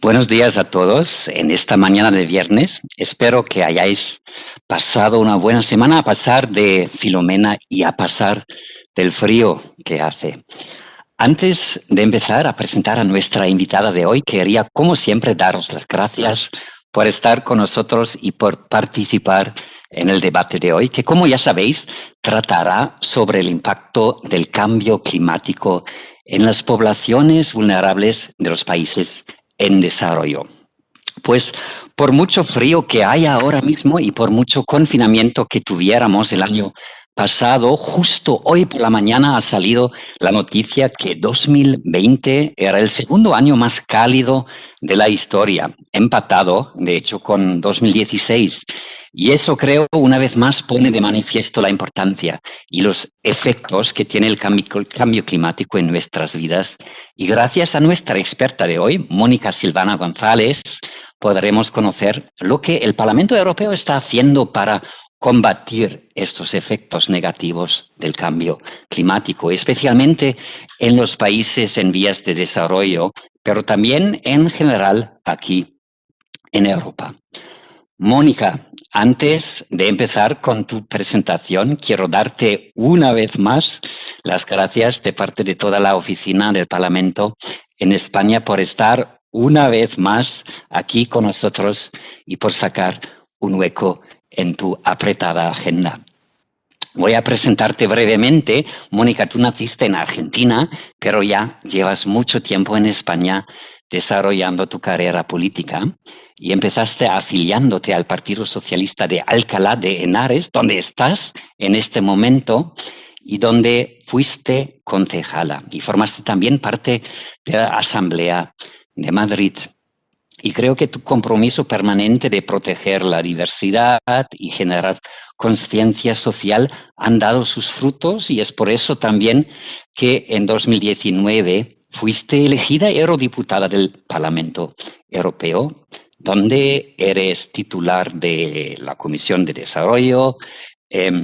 Buenos días a todos en esta mañana de viernes. Espero que hayáis pasado una buena semana a pasar de Filomena y a pasar del frío que hace. Antes de empezar a presentar a nuestra invitada de hoy, quería, como siempre, daros las gracias por estar con nosotros y por participar en el debate de hoy, que, como ya sabéis, tratará sobre el impacto del cambio climático en las poblaciones vulnerables de los países en desarrollo. Pues por mucho frío que haya ahora mismo y por mucho confinamiento que tuviéramos el año pasado, justo hoy por la mañana ha salido la noticia que 2020 era el segundo año más cálido de la historia, empatado, de hecho, con 2016. Y eso, creo, una vez más pone de manifiesto la importancia y los efectos que tiene el cambio climático en nuestras vidas. Y gracias a nuestra experta de hoy, Mónica Silvana González, podremos conocer lo que el Parlamento Europeo está haciendo para combatir estos efectos negativos del cambio climático, especialmente en los países en vías de desarrollo, pero también en general aquí en Europa. Mónica, antes de empezar con tu presentación, quiero darte una vez más las gracias de parte de toda la oficina del Parlamento en España por estar una vez más aquí con nosotros y por sacar un hueco en tu apretada agenda. Voy a presentarte brevemente. Mónica, tú naciste en Argentina, pero ya llevas mucho tiempo en España desarrollando tu carrera política y empezaste afiliándote al Partido Socialista de Alcalá de Henares, donde estás en este momento y donde fuiste concejala y formaste también parte de la Asamblea de Madrid. Y creo que tu compromiso permanente de proteger la diversidad y generar conciencia social han dado sus frutos, y es por eso también que en 2019 fuiste elegida eurodiputada del Parlamento Europeo, donde eres titular de la Comisión de Desarrollo,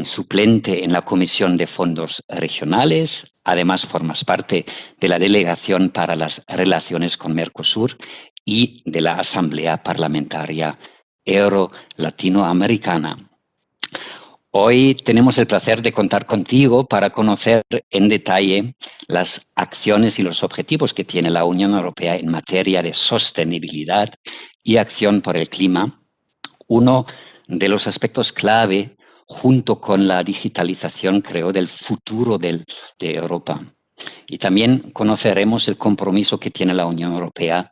suplente en la Comisión de Fondos Regionales. Además, formas parte de la Delegación para las Relaciones con Mercosur y de la Asamblea Parlamentaria Euro-Latinoamericana. Hoy tenemos el placer de contar contigo para conocer en detalle las acciones y los objetivos que tiene la Unión Europea en materia de sostenibilidad y acción por el clima. Uno de los aspectos clave, junto con la digitalización, creo, del futuro de Europa. Y también conoceremos el compromiso que tiene la Unión Europea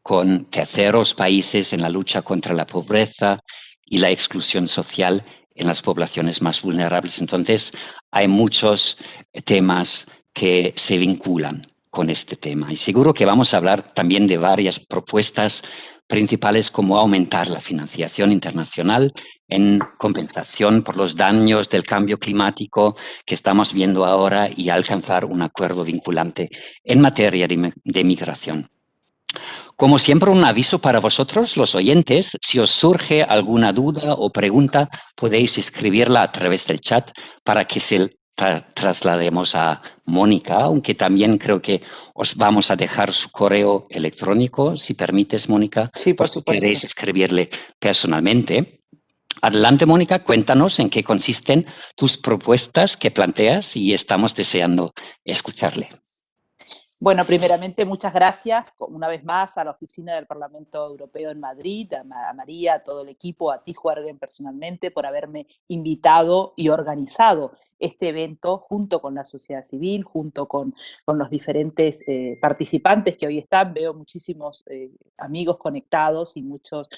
con terceros países en la lucha contra la pobreza y la exclusión social en las poblaciones más vulnerables. Entonces, hay muchos temas que se vinculan con este tema. Y seguro que vamos a hablar también de varias propuestas principales, como aumentar la financiación internacional en compensación por los daños del cambio climático que estamos viendo ahora y alcanzar un acuerdo vinculante en materia de migración. Como siempre, un aviso para vosotros, los oyentes: si os surge alguna duda o pregunta, podéis escribirla a través del chat para que se traslademos a Mónica, aunque también creo que os vamos a dejar su correo electrónico, si permites, Mónica, Sí, por por si queréis supuesto. escribirle personalmente. Adelante, Mónica, cuéntanos en qué consisten tus propuestas que planteas y estamos deseando escucharle. Bueno, primeramente, muchas gracias una vez más a la Oficina del Parlamento Europeo en Madrid, a María, a todo el equipo, a ti, Juergen, personalmente, por haberme invitado y organizado este evento junto con la sociedad civil, junto con los diferentes participantes que hoy están. Veo muchísimos amigos conectados y muchos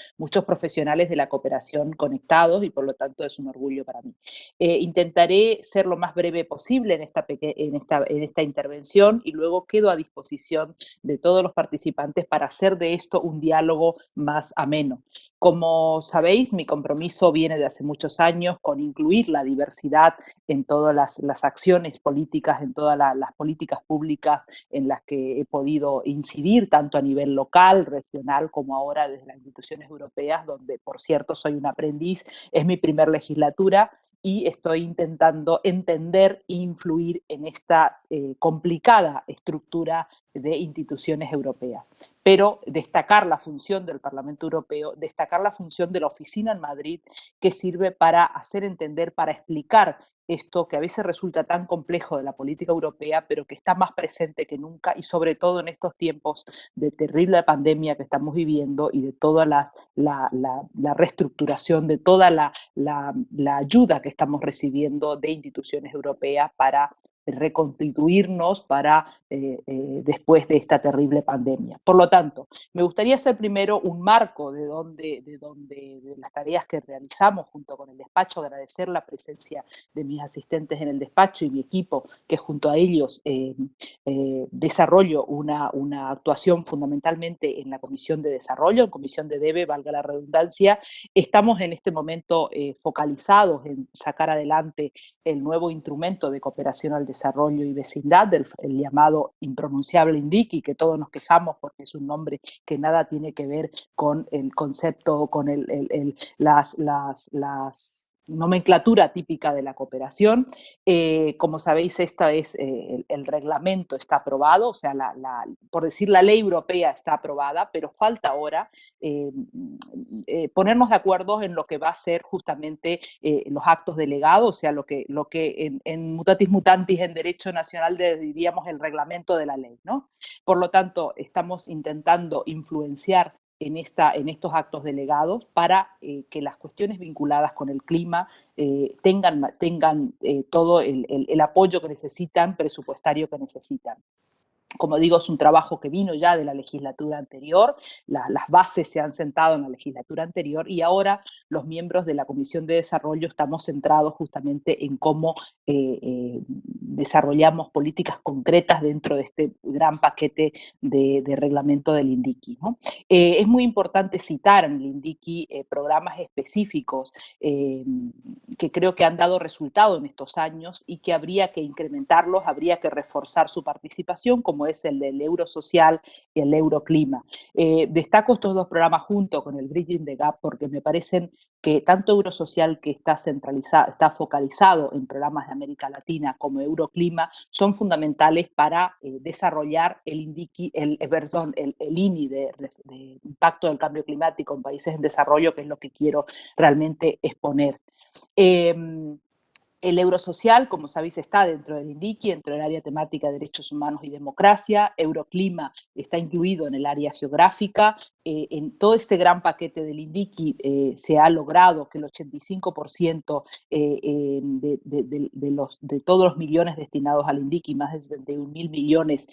profesionales de la cooperación conectados, y por lo tanto es un orgullo para mí. Intentaré ser lo más breve posible en esta intervención, y luego quedo a disposición de todos los participantes para hacer de esto un diálogo más ameno. Como sabéis, mi compromiso viene de hace muchos años con incluir la diversidad en todas las acciones políticas, en todas las políticas públicas en las que he podido incidir, tanto a nivel local, regional, como ahora desde las instituciones europeas, donde, por cierto, soy un aprendiz. Es mi primer legislatura y estoy intentando entender e influir en esta complicada estructura de instituciones europeas. Pero destacar la función del Parlamento Europeo, destacar la función de la oficina en Madrid, que sirve para hacer entender, para explicar esto que a veces resulta tan complejo de la política europea, pero que está más presente que nunca y sobre todo en estos tiempos de terrible pandemia que estamos viviendo y de toda la reestructuración, de toda la ayuda que estamos recibiendo de instituciones europeas para reconstituirnos para después de esta terrible pandemia. Por lo tanto, me gustaría hacer primero un marco de las tareas que realizamos junto con el despacho, agradecer la presencia de mis asistentes en el despacho y mi equipo, que junto a ellos desarrollo una actuación fundamentalmente en la Comisión de Desarrollo, en Comisión de DEVE, valga la redundancia. Estamos en este momento focalizados en sacar adelante el nuevo instrumento de cooperación al desarrollo y vecindad, el llamado impronunciable INDICI, que todos nos quejamos porque es un nombre que nada tiene que ver con el concepto, con las nomenclatura típica de la cooperación. Como sabéis, el reglamento está aprobado, o sea, por decir la ley europea está aprobada, pero falta ahora ponernos de acuerdo en lo que va a ser justamente los actos delegados, o sea, lo que en mutatis mutandis en derecho nacional diríamos el reglamento de la ley, ¿no? Por lo tanto, estamos intentando influenciar en estos actos delegados para que las cuestiones vinculadas con el clima tengan todo el apoyo que necesitan, presupuestario que necesitan. Como digo, es un trabajo que vino ya de la legislatura anterior, las bases se han sentado en la legislatura anterior y ahora los miembros de la Comisión de Desarrollo estamos centrados justamente en cómo desarrollamos políticas concretas dentro de este gran paquete de reglamento del INDICI, ¿no? Es muy importante citar en el INDICI programas específicos que creo que han dado resultado en estos años y que habría que incrementarlos, habría que reforzar su participación, como es el del Eurosocial y el Euroclima. Destaco estos dos programas junto con el Bridging the Gap porque me parecen que tanto Eurosocial, que está focalizado en programas de América Latina, como Euroclima, son fundamentales para desarrollar el INI de impacto del cambio climático en países en desarrollo, que es lo que quiero realmente exponer. El Eurosocial, como sabéis, está dentro del INDICI, dentro del área temática de derechos humanos y democracia. Euroclima está incluido en el área geográfica. En todo este gran paquete del INDICI se ha logrado que el 85% de todos los millones destinados al INDICI, más de 71.000 millones,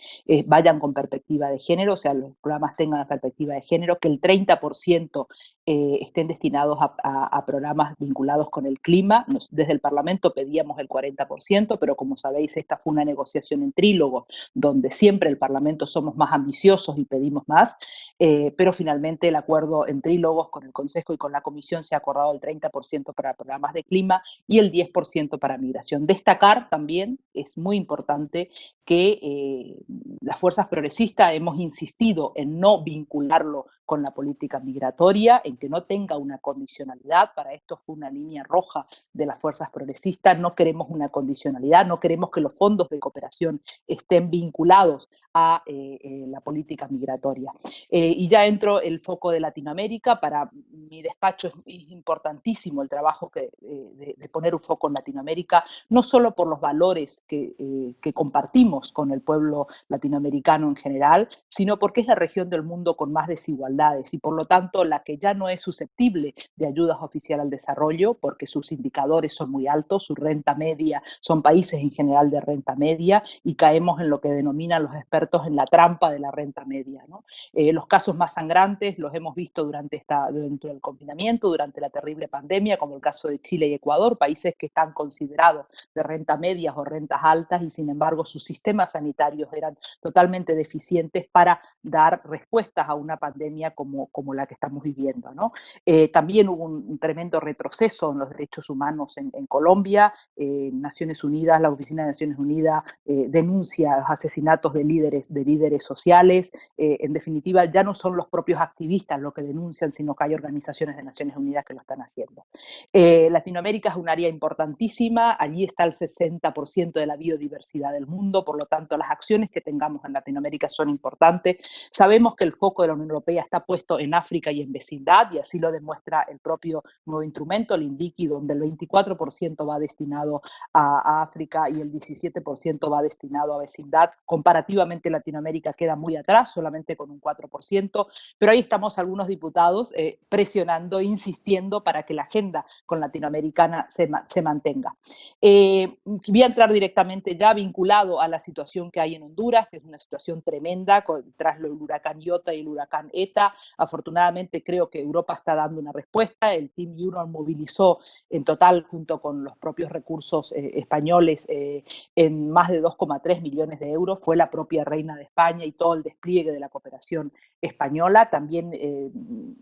vayan con perspectiva de género, o sea, los programas tengan la perspectiva de género, que el 30% estén destinados a programas vinculados con el clima. Desde el Parlamento pedíamos el 40%, pero como sabéis, esta fue una negociación en trílogo, donde siempre el Parlamento somos más ambiciosos y pedimos más, pero finalmente el acuerdo en trílogos con el Consejo y con la Comisión se ha acordado el 30% para programas de clima y el 10% para migración. Destacar también, es muy importante, que las fuerzas progresistas hemos insistido en no vincularlo con la política migratoria, en que no tenga una condicionalidad. Para esto fue una línea roja de las fuerzas progresistas. No queremos una condicionalidad, no queremos que los fondos de cooperación estén vinculados a la política migratoria. Y ya entro el foco de Latinoamérica. Para mi despacho es importantísimo el trabajo de poner un foco en Latinoamérica, no solo por los valores que compartimos con el pueblo latinoamericano en general, sino porque es la región del mundo con más desigualdades y por lo tanto la que ya no es susceptible de ayudas oficiales al desarrollo porque sus indicadores son muy altos, su renta media, son países en general de renta media y caemos en lo que denominan los expertos en la trampa de la renta media, ¿no? Los casos más sangrantes los hemos visto durante el confinamiento, durante la terrible pandemia, como el caso de Chile y Ecuador, países que están considerados de renta media o rentas altas y sin embargo sus sistemas sanitarios eran totalmente deficientes para dar respuestas a una pandemia como la que estamos viviendo, ¿no? También hubo un tremendo retroceso en los derechos humanos en Colombia. Naciones Unidas, la Oficina de Naciones Unidas denuncia los asesinatos de líderes sociales. En definitiva, ya no son los propios activistas los que denuncian, sino que hay organizaciones de Naciones Unidas que lo están haciendo. Latinoamérica es un área importantísima. Allí está el 60% de la biodiversidad del mundo, por lo tanto las acciones que tengamos en Latinoamérica son importantes. Sabemos que el foco de la Unión Europea está puesto en África y en vecindad, y así lo demuestra el propio nuevo instrumento, el INDICI, donde el 24% va destinado a África y el 17% va destinado a vecindad. Comparativamente Latinoamérica queda muy atrás, solamente con un 4%, pero ahí estamos algunos diputados presionando, insistiendo para que la agenda con latinoamericana se mantenga. Voy a entrar directamente ya vinculado a la situación que hay en Honduras, que es una situación tremenda tras el huracán Iota y el huracán ETA. Afortunadamente creo que Europa está dando una respuesta. El Team Euro movilizó en total, junto con los propios recursos españoles, en más de 2,3 millones de euros. Fue la propia Reina de España y todo el despliegue de la cooperación española. También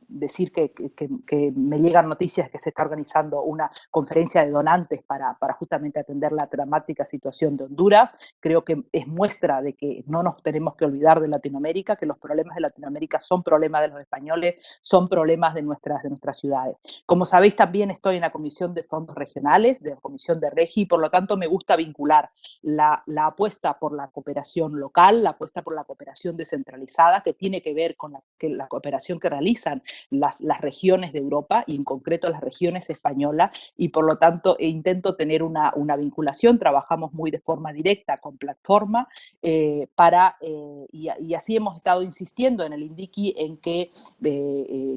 decir que me llegan noticias que se está organizando una conferencia de donantes para justamente atender la dramática situación de Honduras. Creo que es muestra de que no nos tenemos que olvidar de Latinoamérica, que los problemas de Latinoamérica son problemas de los españoles, son problemas de nuestras ciudades. Como sabéis, también estoy en la Comisión de Fondos Regionales, de la Comisión de Regi, y por lo tanto me gusta vincular la apuesta por la cooperación local, la apuesta por la cooperación descentralizada, que tiene que ver con la cooperación que realizan las regiones de Europa y en concreto las regiones españolas, y por lo tanto intento tener una vinculación. Trabajamos muy de forma directa con plataforma y así hemos estado insistiendo en el INDICI en que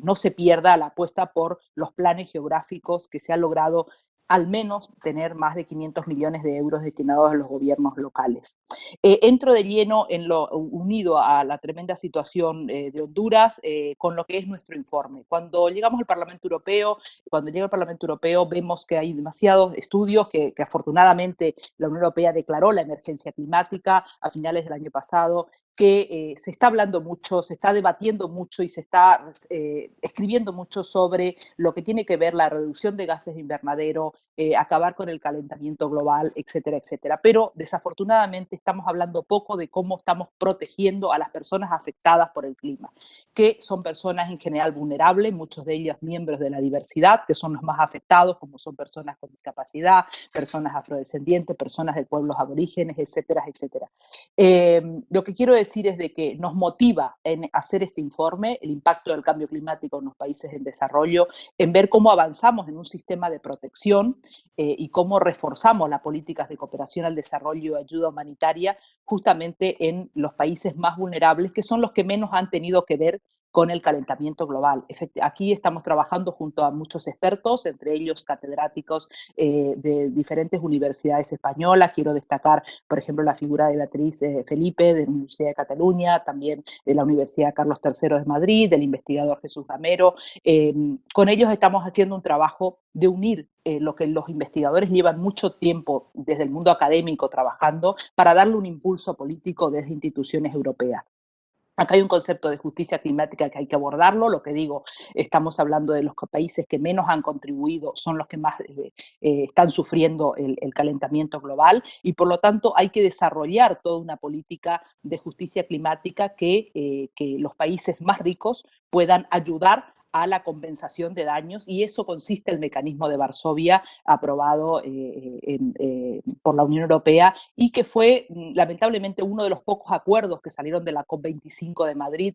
no se pierda la apuesta por los planes geográficos, que se ha logrado al menos tener más de 500 millones de euros destinados a los gobiernos locales. Entro de lleno en lo unido a la tremenda situación de Honduras con lo que es nuestro informe. Cuando llegamos al Parlamento Europeo, cuando llega al Parlamento Europeo, vemos que hay demasiados estudios que afortunadamente la Unión Europea declaró la emergencia climática a finales del año pasado, que se está hablando mucho, se está debatiendo mucho y se está escribiendo mucho sobre lo que tiene que ver la reducción de gases de invernadero, acabar con el calentamiento global, etcétera, etcétera. Pero desafortunadamente estamos hablando poco de cómo estamos protegiendo a las personas afectadas por el clima, que son personas en general vulnerables, muchos de ellos miembros de la diversidad, que son los más afectados, como son personas con discapacidad, personas afrodescendientes, personas de pueblos aborígenes, etcétera, etcétera. Lo que quiero decir es de que nos motiva en hacer este informe el impacto del cambio climático en los países en desarrollo, en ver cómo avanzamos en un sistema de protección y cómo reforzamos las políticas de cooperación al desarrollo y ayuda humanitaria justamente en los países más vulnerables, que son los que menos han tenido que ver con el calentamiento global. Aquí estamos trabajando junto a muchos expertos, entre ellos catedráticos de diferentes universidades españolas. Quiero destacar, por ejemplo, la figura de Beatriz Felipe, de la Universidad de Cataluña, también de la Universidad Carlos III de Madrid, del investigador Jesús Gamero. Con ellos estamos haciendo un trabajo de unir lo que los investigadores llevan mucho tiempo desde el mundo académico trabajando para darle un impulso político desde instituciones europeas. Acá hay un concepto de justicia climática que hay que abordarlo. Lo que digo, estamos hablando de los países que menos han contribuido, son los que más están sufriendo el calentamiento global, y por lo tanto hay que desarrollar toda una política de justicia climática que los países más ricos puedan ayudar a la compensación de daños, y eso consiste en el mecanismo de Varsovia aprobado por la Unión Europea y que fue lamentablemente uno de los pocos acuerdos que salieron de la COP25 de Madrid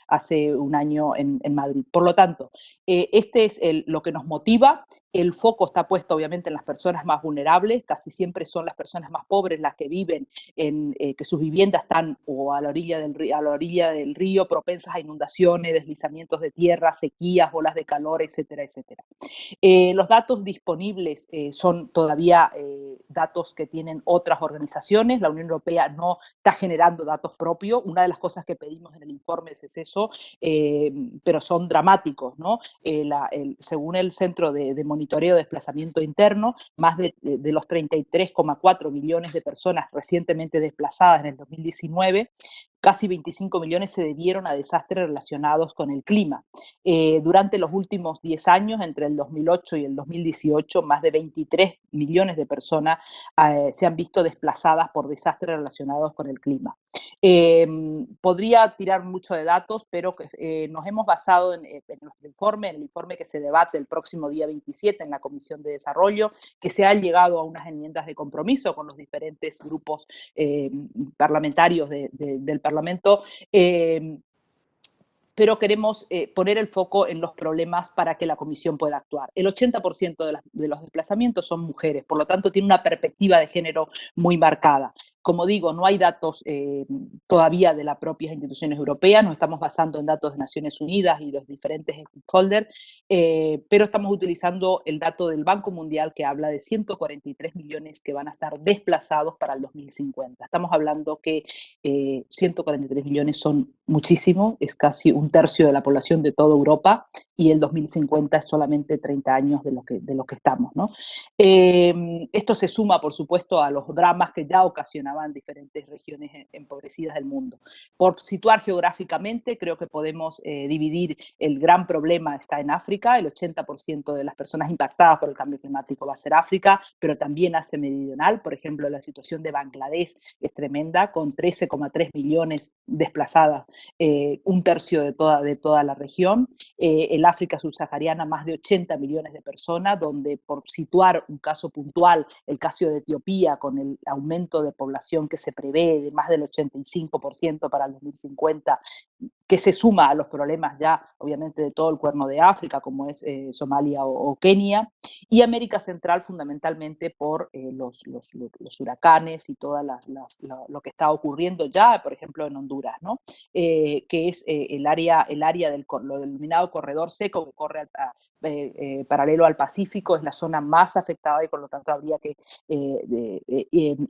hace un año en Madrid. Por lo tanto, este es lo que nos motiva. El foco está puesto obviamente en las personas más vulnerables, casi siempre son las personas más pobres las que viven que sus viviendas están o a la orilla del río, propensas a inundaciones, deslizamientos de tierra, sequías, olas de calor, etcétera, etcétera. Los datos disponibles son todavía datos que tienen otras organizaciones. La Unión Europea no está generando datos propios. Una de las cosas que pedimos en el informe es eso, pero son dramáticos, ¿no? Según el Centro de Monitoreo de Desplazamiento Interno, más de los 33,4 millones de personas recientemente desplazadas en el 2019, casi 25 millones se debieron a desastres relacionados con el clima. Durante los últimos 10 años, entre el 2008 y el 2018, más de 23 millones de personas se han visto desplazadas por desastres relacionados con el clima. Podría tirar mucho de datos, pero nos hemos basado en nuestro informe, en el informe que se debate el próximo día 27 en la Comisión de Desarrollo, que se han llegado a unas enmiendas de compromiso con los diferentes grupos parlamentarios del Parlamento, pero queremos poner el foco en los problemas para que la Comisión pueda actuar. El 80% de los desplazamientos son mujeres, por lo tanto tiene una perspectiva de género muy marcada. Como digo, no hay datos todavía de las propias instituciones europeas, nos estamos basando en datos de Naciones Unidas y los diferentes stakeholders, pero estamos utilizando el dato del Banco Mundial que habla de 143 millones que van a estar desplazados para el 2050. Estamos hablando que 143 millones son muchísimo, es casi un tercio de la población de toda Europa, y el 2050 es solamente 30 años de lo que estamos, ¿no? Esto se suma, por supuesto, a los dramas que ya ocasionaban diferentes regiones empobrecidas del mundo. Por situar geográficamente, creo que podemos dividir el gran problema está en África, el 80% de las personas impactadas por el cambio climático va a ser África, pero también Asia Meridional. Por ejemplo, la situación de Bangladesh es tremenda, con 13,3 millones desplazadas, un tercio de toda la región. El África subsahariana, más de 80 millones de personas, donde, por situar un caso puntual, el caso de Etiopía, con el aumento de población que se prevé de más del 85% para el 2050, que se suma a los problemas ya, obviamente, de todo el Cuerno de África, como es Somalia o Kenia, y América Central fundamentalmente por los huracanes y todo lo que está ocurriendo ya, por ejemplo, en Honduras, ¿no? Que es el área lo denominado corredor seco, que corre paralelo al Pacífico, es la zona más afectada y por lo tanto habría que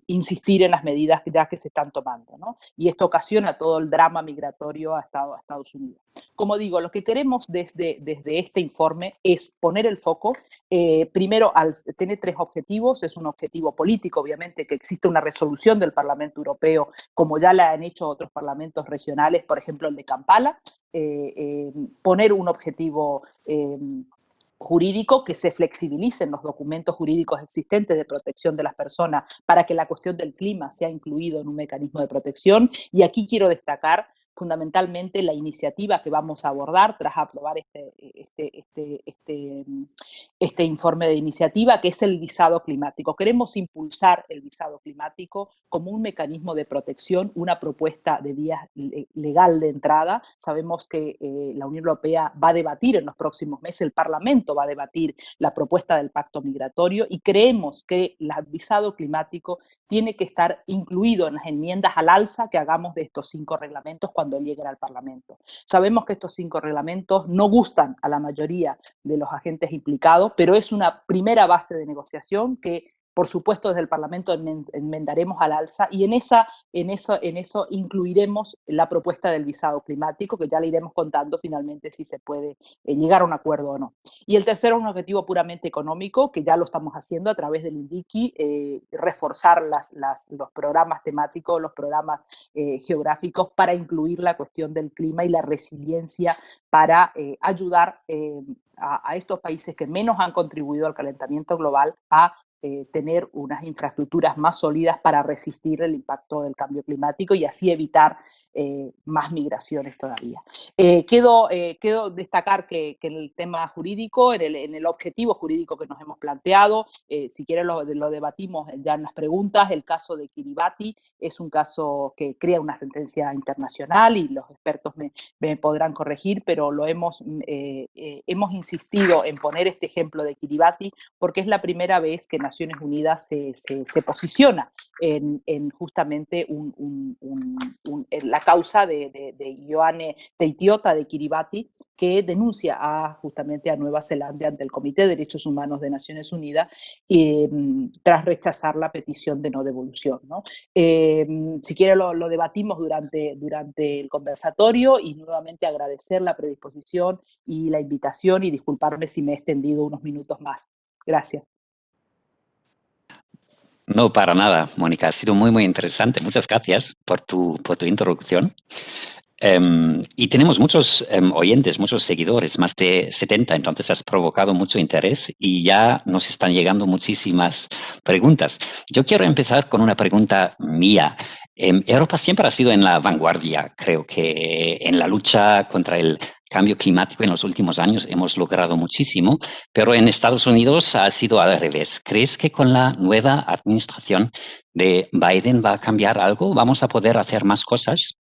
insistir en las medidas ya que se están tomando, ¿no? Y esto ocasiona todo el drama migratorio a Estados Unidos. Como digo, lo que queremos desde este informe es poner el foco, primero, tiene tres objetivos. Es un objetivo político, obviamente, que existe una resolución del Parlamento Europeo, como ya la han hecho otros parlamentos regionales, por ejemplo el de Kampala, poner un objetivo jurídico, que se flexibilicen los documentos jurídicos existentes de protección de las personas para que la cuestión del clima sea incluido en un mecanismo de protección. Y aquí quiero destacar fundamentalmente la iniciativa que vamos a abordar tras aprobar este informe de iniciativa, que es el visado climático. Queremos impulsar el visado climático como un mecanismo de protección, una propuesta de vía legal de entrada. Sabemos que la Unión Europea va a debatir en los próximos meses, el Parlamento va a debatir la propuesta del pacto migratorio, y creemos que el visado climático tiene que estar incluido en las enmiendas al alza que hagamos de estos 5 reglamentos cuando lleguen al Parlamento. Sabemos que estos 5 reglamentos no gustan a la mayoría de los agentes implicados, pero es una primera base de negociación que, por supuesto, desde el Parlamento enmendaremos al alza, y en eso incluiremos la propuesta del visado climático, que ya le iremos contando finalmente si se puede llegar a un acuerdo o no. Y el tercero es un objetivo puramente económico, que ya lo estamos haciendo a través del INDICI, reforzar los programas temáticos, los programas geográficos, para incluir la cuestión del clima y la resiliencia, para ayudar a estos países que menos han contribuido al calentamiento global a tener unas infraestructuras más sólidas para resistir el impacto del cambio climático y así evitar más migraciones todavía. Quiero destacar que en el tema jurídico, en el objetivo jurídico que nos hemos planteado, si quieren lo debatimos ya en las preguntas. El caso de Kiribati es un caso que crea una sentencia internacional, y los expertos me podrán corregir, pero hemos insistido en poner este ejemplo de Kiribati porque es la primera vez que Naciones Unidas se posiciona en justamente la causa de Ioane Teitiota de Kiribati, que denuncia justamente a Nueva Zelanda ante el Comité de Derechos Humanos de Naciones Unidas, tras rechazar la petición de no devolución, ¿no? Si quiere lo debatimos durante el conversatorio, y nuevamente agradecer la predisposición y la invitación, y disculparme si me he extendido unos minutos más. Gracias. No, para nada, Mónica. Ha sido muy, muy interesante. Muchas gracias por tu introducción. Y tenemos muchos oyentes, muchos seguidores, más de 70, entonces has provocado mucho interés y ya nos están llegando muchísimas preguntas. Yo quiero empezar con una pregunta mía. Europa siempre ha sido en la vanguardia. Creo que en la lucha contra el cambio climático en los últimos años hemos logrado muchísimo, pero en Estados Unidos ha sido al revés. ¿Crees que con la nueva administración de Biden va a cambiar algo? ¿Vamos a poder hacer más cosas?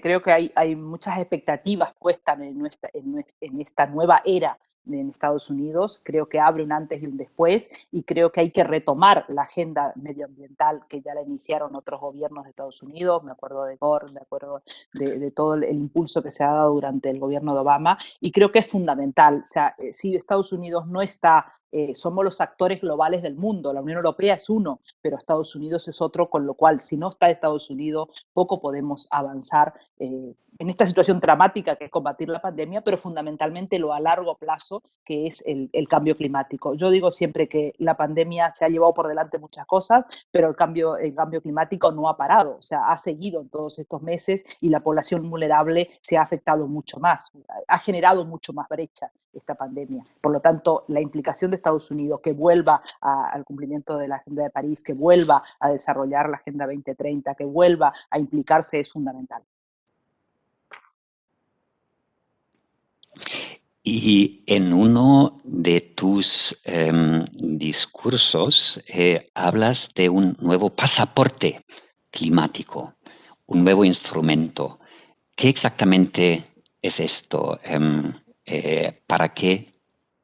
Creo que hay muchas expectativas puestas en esta nueva era en Estados Unidos. Creo que abre un antes y un después y creo que hay que retomar la agenda medioambiental que ya la iniciaron otros gobiernos de Estados Unidos. Me acuerdo de Gore, me acuerdo de todo el impulso que se ha dado durante el gobierno de Obama y creo que es fundamental. O sea, si Estados Unidos no está somos los actores globales del mundo. La Unión Europea es uno, pero Estados Unidos es otro, con lo cual, si no está Estados Unidos, poco podemos avanzar en esta situación dramática que es combatir la pandemia, pero fundamentalmente lo a largo plazo, que es el cambio climático. Yo digo siempre que la pandemia se ha llevado por delante muchas cosas, pero el cambio climático no ha parado, o sea, ha seguido en todos estos meses y la población vulnerable se ha afectado mucho más, ha generado mucho más brecha esta pandemia. Por lo tanto, la implicación de Estados Unidos que vuelva al cumplimiento de la Agenda de París, que vuelva a desarrollar la Agenda 2030, que vuelva a implicarse es fundamental. Y en uno de tus discursos hablas de un nuevo pasaporte climático, un nuevo instrumento. ¿Qué exactamente es esto? ¿Para qué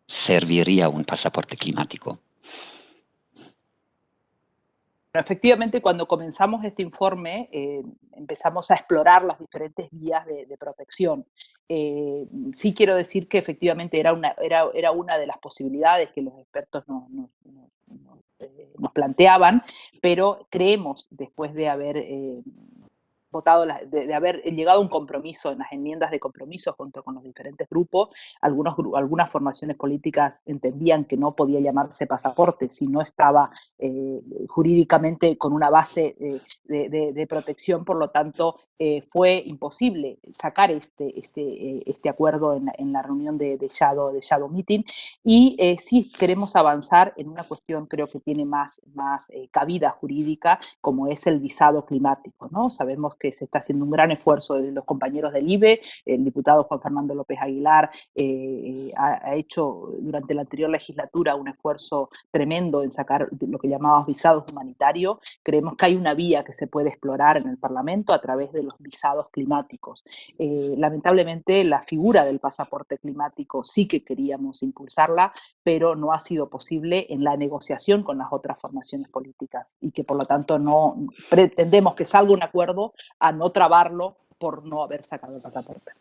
serviría un pasaporte climático? Efectivamente, cuando comenzamos este informe, empezamos a explorar las diferentes vías de protección. Sí quiero decir que efectivamente era una de las posibilidades que los expertos nos planteaban, pero creemos, después de haber votado, de haber llegado a un compromiso en las enmiendas de compromiso junto con los diferentes grupos, algunas formaciones políticas entendían que no podía llamarse pasaporte si no estaba jurídicamente con una base de protección, por lo tanto fue imposible sacar este acuerdo en la reunión de Shadow Meeting y sí queremos avanzar en una cuestión creo que tiene más cabida jurídica como es el visado climático, ¿no? Sabemos que se está haciendo un gran esfuerzo de los compañeros del IBE, el diputado Juan Fernando López Aguilar ha hecho durante la anterior legislatura un esfuerzo tremendo en sacar lo que llamamos visados humanitarios. Creemos que hay una vía que se puede explorar en el Parlamento a través de los visados climáticos. Lamentablemente la figura del pasaporte climático sí que queríamos impulsarla, pero no ha sido posible en la negociación con las otras formaciones políticas y que por lo tanto no pretendemos que salga un acuerdo a no trabarlo por no haber sacado el pasaporte.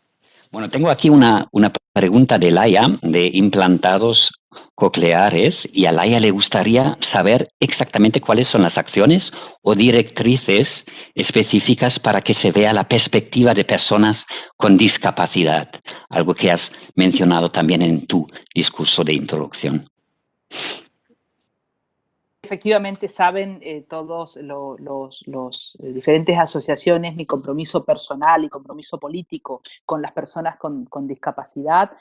Bueno, tengo aquí una pregunta de Laia de implantados cocleares y a Laia le gustaría saber exactamente cuáles son las acciones o directrices específicas para que se vea la perspectiva de personas con discapacidad, algo que has mencionado también en tu discurso de introducción. Efectivamente saben todos los diferentes asociaciones mi compromiso personal y compromiso político con las personas con discapacidad.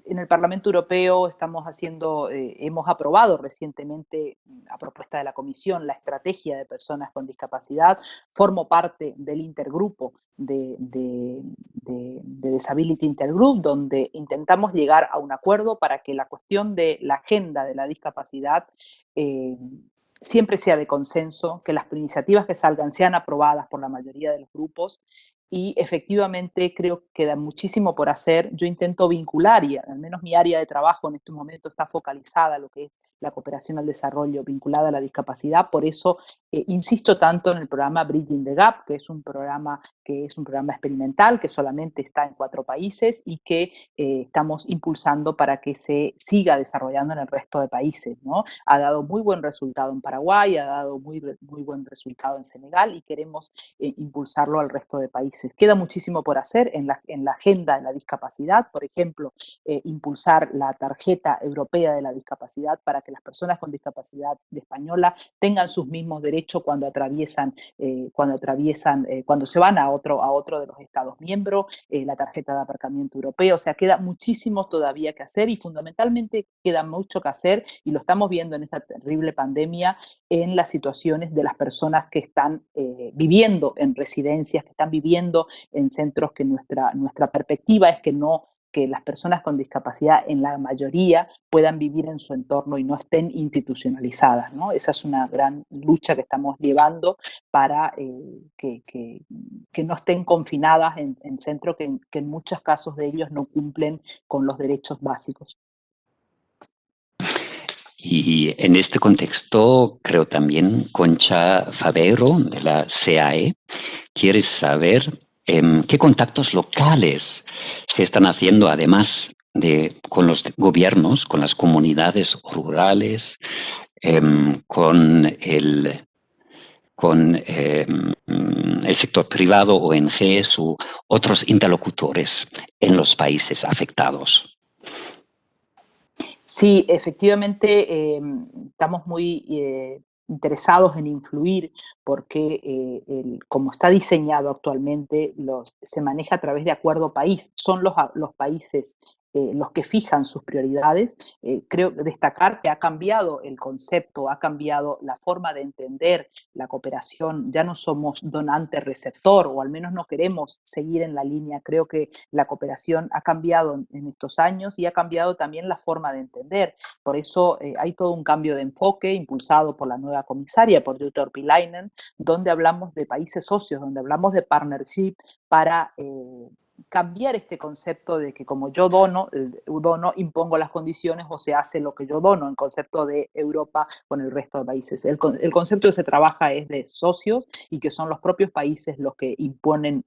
En el Parlamento Europeo hemos aprobado recientemente, a propuesta de la Comisión, la estrategia de personas con discapacidad. Formo parte del intergrupo de Disability Intergroup, donde intentamos llegar a un acuerdo para que la cuestión de la agenda de la discapacidad siempre sea de consenso, que las iniciativas que salgan sean aprobadas por la mayoría de los grupos y efectivamente creo que queda muchísimo por hacer. Yo intento vincular, y al menos mi área de trabajo en este momento está focalizada a lo que es la cooperación al desarrollo vinculada a la discapacidad. Por eso insisto tanto en el programa Bridging the Gap, que es un programa experimental que solamente está en 4 países y que estamos impulsando para que se siga desarrollando en el resto de países, ¿no? Ha dado muy buen resultado en Paraguay, ha dado muy buen resultado en Senegal y queremos impulsarlo al resto de países. Queda muchísimo por hacer en la agenda de la discapacidad, por ejemplo, impulsar la tarjeta europea de la discapacidad para que las personas con discapacidad española tengan sus mismos derechos derecho cuando cuando se van a otro de los Estados miembros, la tarjeta de aparcamiento europeo. O sea, queda muchísimo todavía que hacer y fundamentalmente queda mucho que hacer y lo estamos viendo en esta terrible pandemia en las situaciones de las personas que están viviendo en residencias, que están viviendo en centros que nuestra perspectiva es que las personas con discapacidad en la mayoría puedan vivir en su entorno y no estén institucionalizadas, ¿no? Esa es una gran lucha que estamos llevando para que no estén confinadas en centros que en muchos casos de ellos no cumplen con los derechos básicos. Y en este contexto, creo también Concha Favero, de la CAE, quiere saber qué contactos locales se están haciendo, además de con los gobiernos, con las comunidades rurales, con el sector privado, ONGs u otros interlocutores en los países afectados. Sí, efectivamente, estamos muy interesados en influir porque, como está diseñado actualmente, se maneja a través de acuerdo país. Son los países los que fijan sus prioridades. Creo destacar que ha cambiado el concepto, ha cambiado la forma de entender la cooperación. Ya no somos donante-receptor, o al menos no queremos seguir en la línea. Creo que la cooperación ha cambiado en estos años y ha cambiado también la forma de entender. Por eso hay todo un cambio de enfoque impulsado por la nueva comisaria, por Jutta Urpilainen, donde hablamos de países socios, donde hablamos de partnership para cambiar este concepto de que como yo dono, impongo las condiciones o se hace lo que yo dono, en concepto de Europa con el resto de países. El concepto que se trabaja es de socios y que son los propios países los que imponen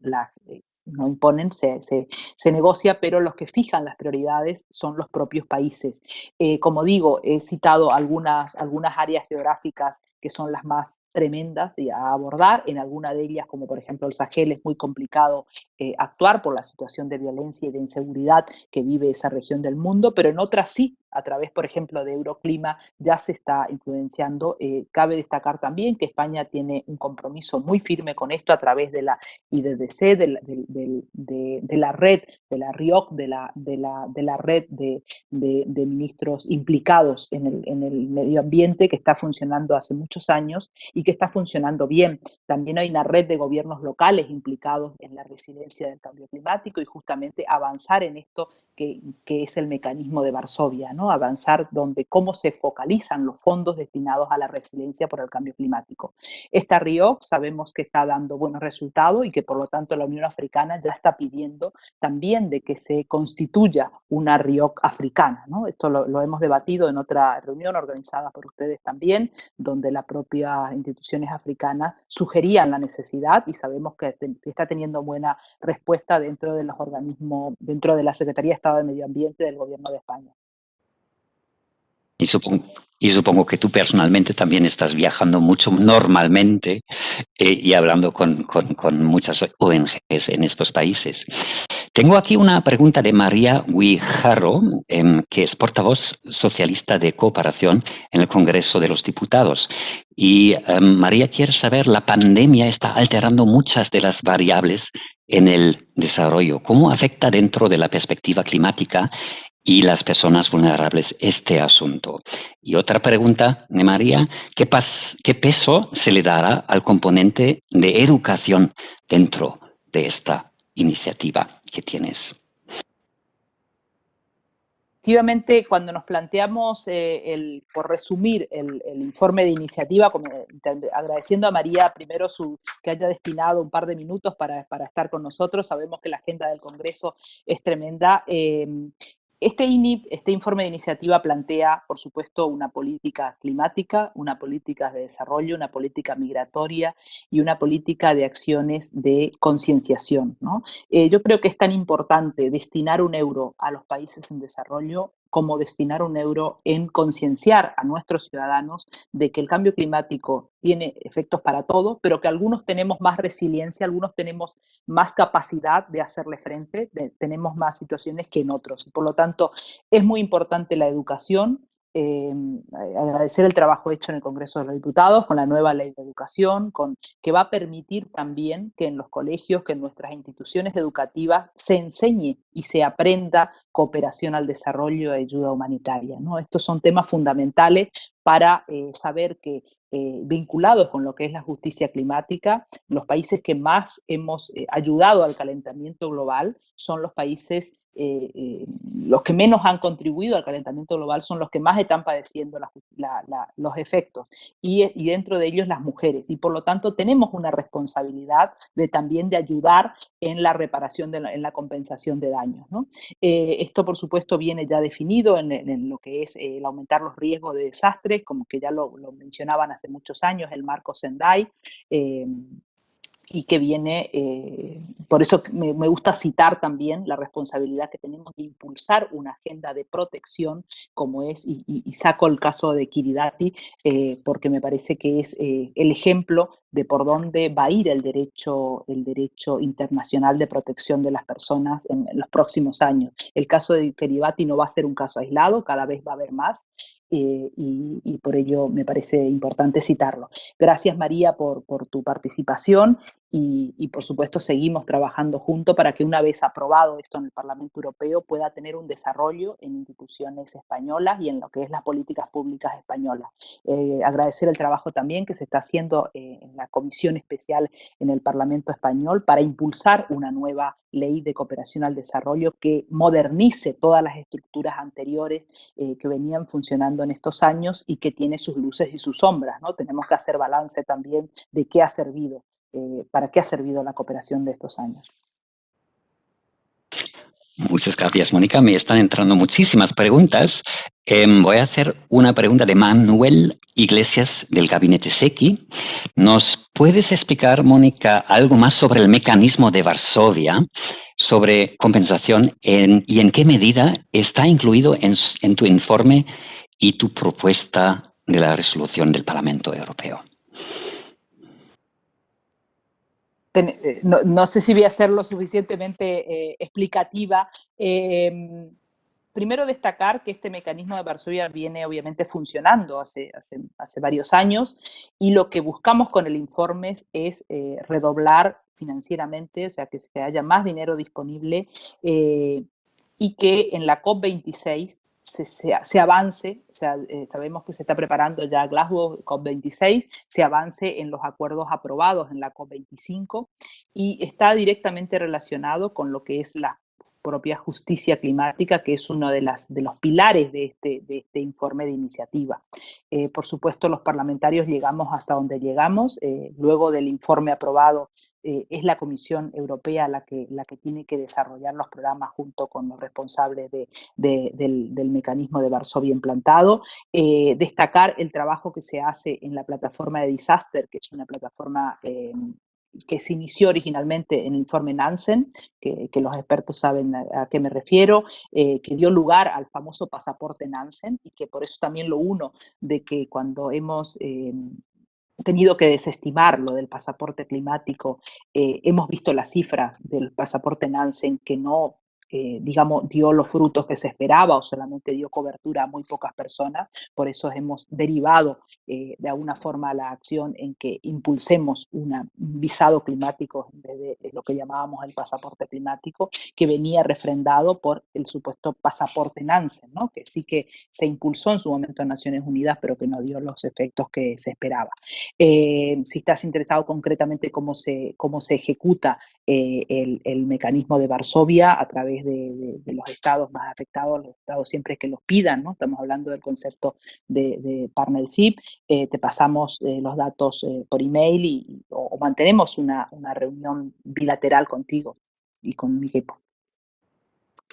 no imponen, se negocia, pero los que fijan las prioridades son los propios países. Como digo, he citado algunas áreas geográficas que son las más tremendas a abordar. En alguna de ellas, como por ejemplo el Sahel, es muy complicado actuar por la situación de violencia y de inseguridad que vive esa región del mundo, pero en otras sí, a través, por ejemplo, de Euroclima ya se está influenciando. Cabe destacar también que España tiene un compromiso muy firme con esto a través de la IDDC, de la red, de la RIOC, de la red de ministros implicados en el medio ambiente, que está funcionando hace muchos años y que está funcionando bien. También hay una red de gobiernos locales implicados en la resiliencia del cambio climático y justamente avanzar en esto que es el mecanismo de Varsovia, ¿no? Avanzar donde cómo se focalizan los fondos destinados a la resiliencia por el cambio climático. Esta RIOC sabemos que está dando buenos resultados y que por lo tanto la Unión Africana ya está pidiendo también de que se constituya una RIOC africana, ¿no? Esto lo hemos debatido en otra reunión organizada por ustedes también, donde las propias instituciones africanas sugerían la necesidad y sabemos que está teniendo buena respuesta dentro de los organismos, dentro de la Secretaría de Estado de Medio Ambiente del Gobierno de España. Y supongo que tú personalmente también estás viajando mucho normalmente y hablando con muchas ONGs en estos países. Tengo aquí una pregunta de María Guijarro, que es portavoz socialista de cooperación en el Congreso de los Diputados. Y María quiere saber, la pandemia está alterando muchas de las variables en el desarrollo. ¿Cómo afecta dentro de la perspectiva climática y las personas vulnerables este asunto? Y otra pregunta de María, ¿qué peso se le dará al componente de educación dentro de esta iniciativa que tienes? Efectivamente, cuando nos planteamos, por resumir, el informe de iniciativa, agradeciendo a María primero que haya destinado un par de minutos para estar con nosotros, sabemos que la agenda del Congreso es tremenda. Este informe de iniciativa plantea, por supuesto, una política climática, una política de desarrollo, una política migratoria y una política de acciones de concienciación, ¿no? Yo creo que es tan importante destinar un euro a los países en desarrollo como destinar un euro en concienciar a nuestros ciudadanos de que el cambio climático tiene efectos para todos, pero que algunos tenemos más resiliencia, algunos tenemos más capacidad de hacerle frente, tenemos más situaciones que en otros. Por lo tanto, es muy importante la educación, agradecer el trabajo hecho en el Congreso de los Diputados con la nueva ley de educación, que va a permitir también que en los colegios, que en nuestras instituciones educativas se enseñe y se aprenda cooperación al desarrollo y ayuda humanitaria, ¿no? Estos son temas fundamentales para saber que vinculados con lo que es la justicia climática, los países que más hemos ayudado al calentamiento global son los países, los que menos han contribuido al calentamiento global son los que más están padeciendo los efectos, y dentro de ellos las mujeres. Y por lo tanto tenemos una responsabilidad también de ayudar en la reparación, en la compensación de daños, ¿no? Esto, por supuesto, viene ya definido en lo que es el aumentar los riesgos de desastres, como que ya lo mencionaban hace muchos años, el marco Sendai, y que viene, por eso me gusta citar también la responsabilidad que tenemos de impulsar una agenda de protección, como es, y saco el caso de Kiridati, porque me parece que es el ejemplo de por dónde va a ir el derecho internacional de protección de las personas en los próximos años. El caso de Kiribati no va a ser un caso aislado, cada vez va a haber más, y por ello me parece importante citarlo. Gracias, María, por tu participación, y por supuesto seguimos trabajando juntos para que una vez aprobado esto en el Parlamento Europeo pueda tener un desarrollo en instituciones españolas y en lo que es las políticas públicas españolas. Agradecer el trabajo también que se está haciendo en la Comisión Especial en el Parlamento Español para impulsar una nueva ley de cooperación al desarrollo que modernice todas las estructuras anteriores que venían funcionando en estos años y que tiene sus luces y sus sombras, ¿no? Tenemos que hacer balance también de qué ha servido, para qué ha servido la cooperación de estos años. Muchas gracias, Mónica. Me están entrando muchísimas preguntas. Voy a hacer una pregunta de Manuel Iglesias del Gabinete SECI. ¿Nos puedes explicar, Mónica, algo más sobre el mecanismo de Varsovia, sobre compensación y en qué medida está incluido en tu informe y tu propuesta de la resolución del Parlamento Europeo? No sé si voy a ser lo suficientemente explicativa. Primero destacar que este mecanismo de Varsovia viene obviamente funcionando hace varios años, y lo que buscamos con el informe es redoblar financieramente, o sea, que haya más dinero disponible, y que en la COP26 se avance, o sea, sabemos que se está preparando ya Glasgow COP26, se avance en los acuerdos aprobados en la COP25, y está directamente relacionado con lo que es la propia justicia climática, que es uno de los pilares de este informe de iniciativa. Por supuesto, los parlamentarios llegamos hasta donde llegamos. Luego del informe aprobado, es la Comisión Europea la que tiene que desarrollar los programas junto con los responsables del mecanismo de Varsovia implantado. Destacar el trabajo que se hace en la plataforma de Disaster, que es una plataforma que se inició originalmente en el informe Nansen, que los expertos saben a qué me refiero, que dio lugar al famoso pasaporte Nansen, y que por eso también lo uno de que cuando hemos tenido que desestimar lo del pasaporte climático, hemos visto las cifras del pasaporte Nansen que no, digamos, dio los frutos que se esperaba o solamente dio cobertura a muy pocas personas. Por eso hemos derivado de alguna forma la acción en que impulsemos un visado climático en vez de lo que llamábamos el pasaporte climático, que venía refrendado por el supuesto pasaporte Nansen, ¿no? Que sí que se impulsó en su momento en Naciones Unidas, pero que no dio los efectos que se esperaba. Si estás interesado concretamente cómo se ejecuta el mecanismo de Varsovia a través de los estados más afectados, los estados siempre que los pidan, ¿no? Estamos hablando del concepto de partnership. Te pasamos los datos por email o mantenemos una reunión bilateral contigo y con mi equipo.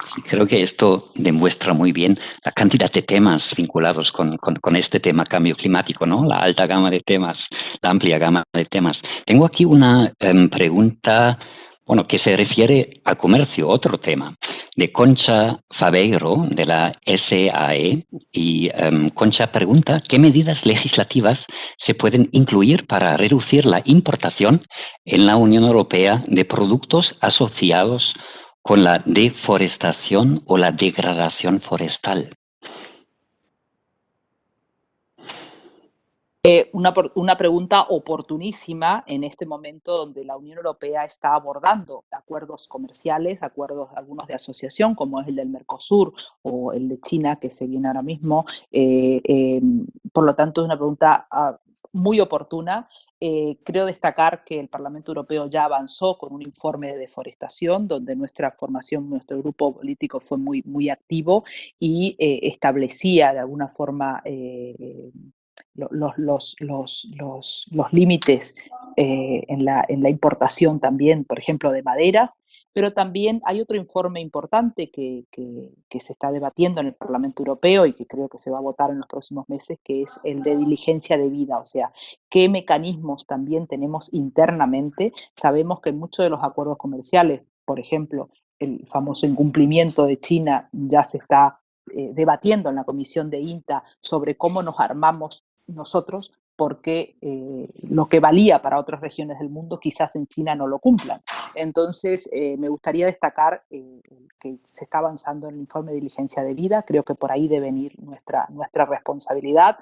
Sí, creo que esto demuestra muy bien la cantidad de temas vinculados con este tema cambio climático, ¿no? La alta gama de temas, la amplia gama de temas. Tengo aquí una pregunta, bueno, que se refiere al comercio, otro tema, de Concha Faveiro, de la SAE. Y Concha pregunta, ¿qué medidas legislativas se pueden incluir para reducir la importación en la Unión Europea de productos asociados con la deforestación o la degradación forestal? Una pregunta oportunísima en este momento donde la Unión Europea está abordando acuerdos comerciales, acuerdos algunos de asociación, como es el del Mercosur o el de China, que se viene ahora mismo. Por lo tanto, es una pregunta muy oportuna. Creo destacar que el Parlamento Europeo ya avanzó con un informe de deforestación, donde nuestra formación, nuestro grupo político fue muy activo y establecía de alguna forma los límites en la importación también, por ejemplo, de maderas, pero también hay otro informe importante que se está debatiendo en el Parlamento Europeo y que creo que se va a votar en los próximos meses, que es el de diligencia de vida, o sea, qué mecanismos también tenemos internamente. Sabemos que en muchos de los acuerdos comerciales, por ejemplo, el famoso incumplimiento de China ya se está debatiendo en la comisión de INTA sobre cómo nos armamos nosotros, porque lo que valía para otras regiones del mundo quizás en China no lo cumplan. Entonces, me gustaría destacar que se está avanzando en el informe de diligencia de vida. Creo que por ahí debe venir nuestra responsabilidad.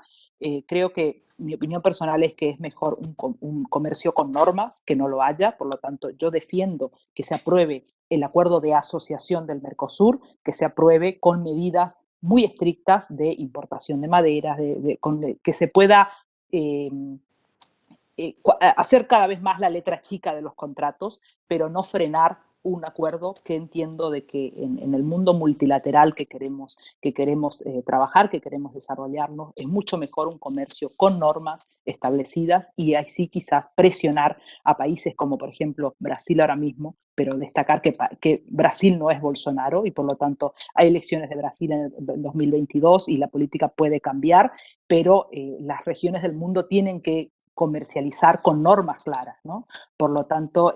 Creo que mi opinión personal es que es mejor un comercio con normas que no lo haya. Por lo tanto, yo defiendo que se apruebe el acuerdo de asociación del Mercosur, que se apruebe con medidas muy estrictas de importación de maderas, que se pueda hacer cada vez más la letra chica de los contratos, pero no frenar un acuerdo que entiendo de que en el mundo multilateral que queremos trabajar, que queremos desarrollarnos, es mucho mejor un comercio con normas establecidas y así quizás presionar a países como por ejemplo Brasil ahora mismo, pero destacar que Brasil no es Bolsonaro y por lo tanto hay elecciones de Brasil en el 2022 y la política puede cambiar, pero las regiones del mundo tienen que comercializar con normas claras, ¿no? Por lo tanto,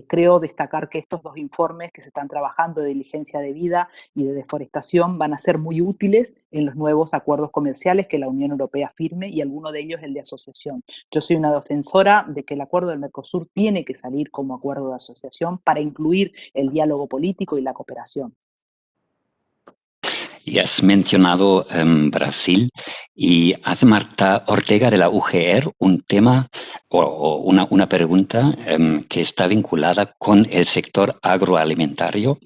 creo destacar que estos dos informes que se están trabajando de diligencia de vida y de deforestación van a ser muy útiles en los nuevos acuerdos comerciales que la Unión Europea firme y alguno de ellos el de asociación. Yo soy una defensora de que el acuerdo del Mercosur tiene que salir como acuerdo de asociación para incluir el diálogo político y la cooperación. Y has mencionado Brasil y hace Marta Ortega de la UGR un tema o una pregunta que está vinculada con el sector agroalimentario,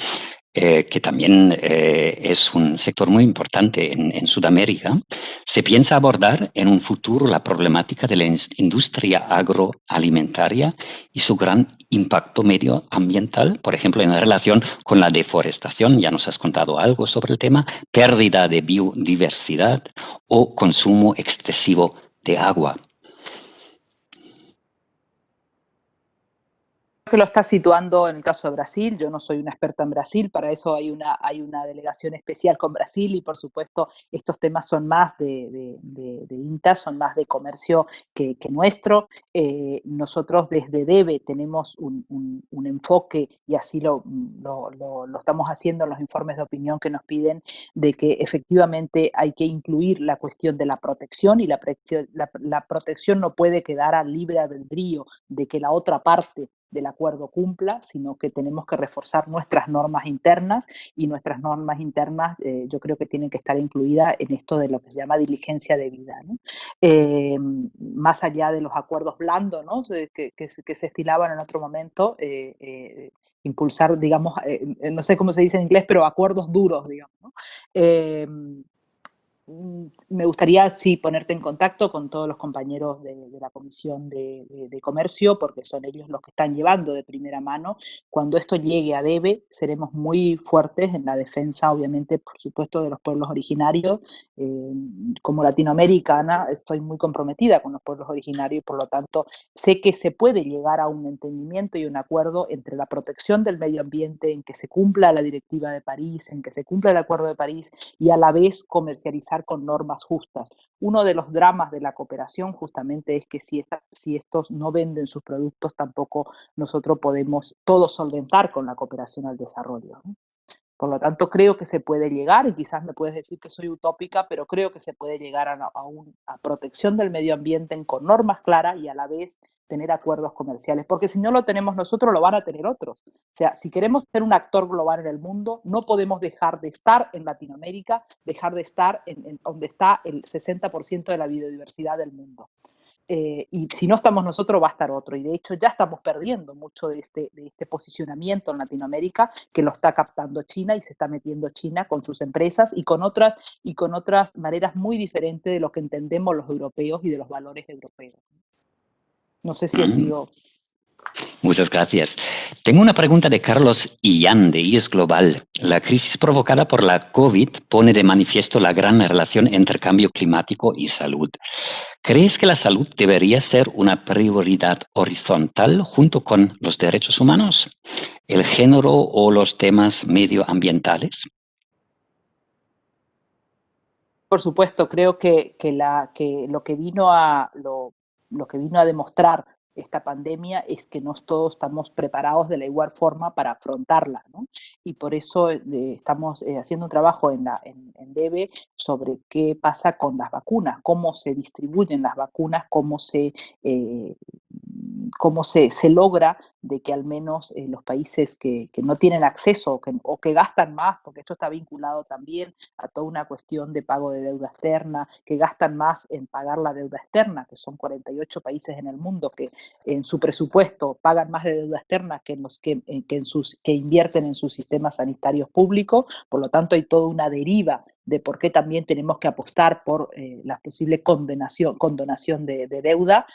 que también es un sector muy importante en Sudamérica. ¿Se piensa abordar en un futuro la problemática de la industria agroalimentaria y su gran impacto medioambiental, por ejemplo, en relación con la deforestación? Ya nos has contado algo sobre el tema, pérdida de biodiversidad o consumo excesivo de agua. Que lo está situando en el caso de Brasil. Yo no soy una experta en Brasil, para eso hay una delegación especial con Brasil y por supuesto estos temas son más de INTA, son más de comercio que nuestro. Nosotros desde DEVE tenemos un enfoque y así lo estamos haciendo en los informes de opinión que nos piden, de que efectivamente hay que incluir la cuestión de la protección y la protección no puede quedar al libre albedrío de que la otra parte del acuerdo cumpla, sino que tenemos que reforzar nuestras normas internas y nuestras normas internas yo creo que tienen que estar incluidas en esto de lo que se llama diligencia de vida, ¿no? Más allá de los acuerdos blandos, ¿no? que se estilaban en otro momento, impulsar, digamos, no sé cómo se dice en inglés, pero acuerdos duros, digamos, ¿no? Me gustaría, sí, ponerte en contacto con todos los compañeros de la Comisión de Comercio, porque son ellos los que están llevando de primera mano. Cuando esto llegue a DEVE, seremos muy fuertes en la defensa, obviamente, por supuesto, de los pueblos originarios. Como latinoamericana, estoy muy comprometida con los pueblos originarios y, por lo tanto, sé que se puede llegar a un entendimiento y un acuerdo entre la protección del medio ambiente, en que se cumpla la Directiva de París, en que se cumpla el Acuerdo de París y a la vez comercializar con normas justas. Uno de los dramas de la cooperación justamente es que si estos no venden sus productos, tampoco nosotros podemos todos solventar con la cooperación al desarrollo, ¿no? Por lo tanto, creo que se puede llegar, y quizás me puedes decir que soy utópica, pero creo que se puede llegar a protección del medio ambiente con normas claras y a la vez tener acuerdos comerciales, porque si no lo tenemos nosotros, lo van a tener otros. O sea, si queremos ser un actor global en el mundo, no podemos dejar de estar en Latinoamérica, dejar de estar en donde está el 60% de la biodiversidad del mundo. y si no estamos nosotros, va a estar otro. Y de hecho ya estamos perdiendo mucho de este posicionamiento en Latinoamérica, que lo está captando China y se está metiendo China con sus empresas y con otras maneras muy diferentes de lo que entendemos los europeos y de los valores europeos. No sé si he Mm, sido... Muchas gracias. Tengo una pregunta de Carlos Illán, de IES Global. La crisis provocada por la COVID pone de manifiesto la gran relación entre cambio climático y salud. ¿Crees que la salud debería ser una prioridad horizontal junto con los derechos humanos, el género o los temas medioambientales? Por supuesto, creo que lo que vino a demostrar esta pandemia es que no todos estamos preparados de la igual forma para afrontarla, ¿no? Y por eso estamos haciendo un trabajo en DEBE sobre qué pasa con las vacunas, cómo se distribuyen las vacunas, eh, se logra de que al menos los países que no tienen acceso o que gastan más, porque esto está vinculado también a toda una cuestión de pago de deuda externa, que gastan más en pagar la deuda externa, que son 48 países en el mundo que en su presupuesto pagan más de deuda externa que, que invierten en sus sistemas sanitarios públicos. Por lo tanto, hay toda una deriva de por qué también tenemos que apostar por la posible condonación de deuda.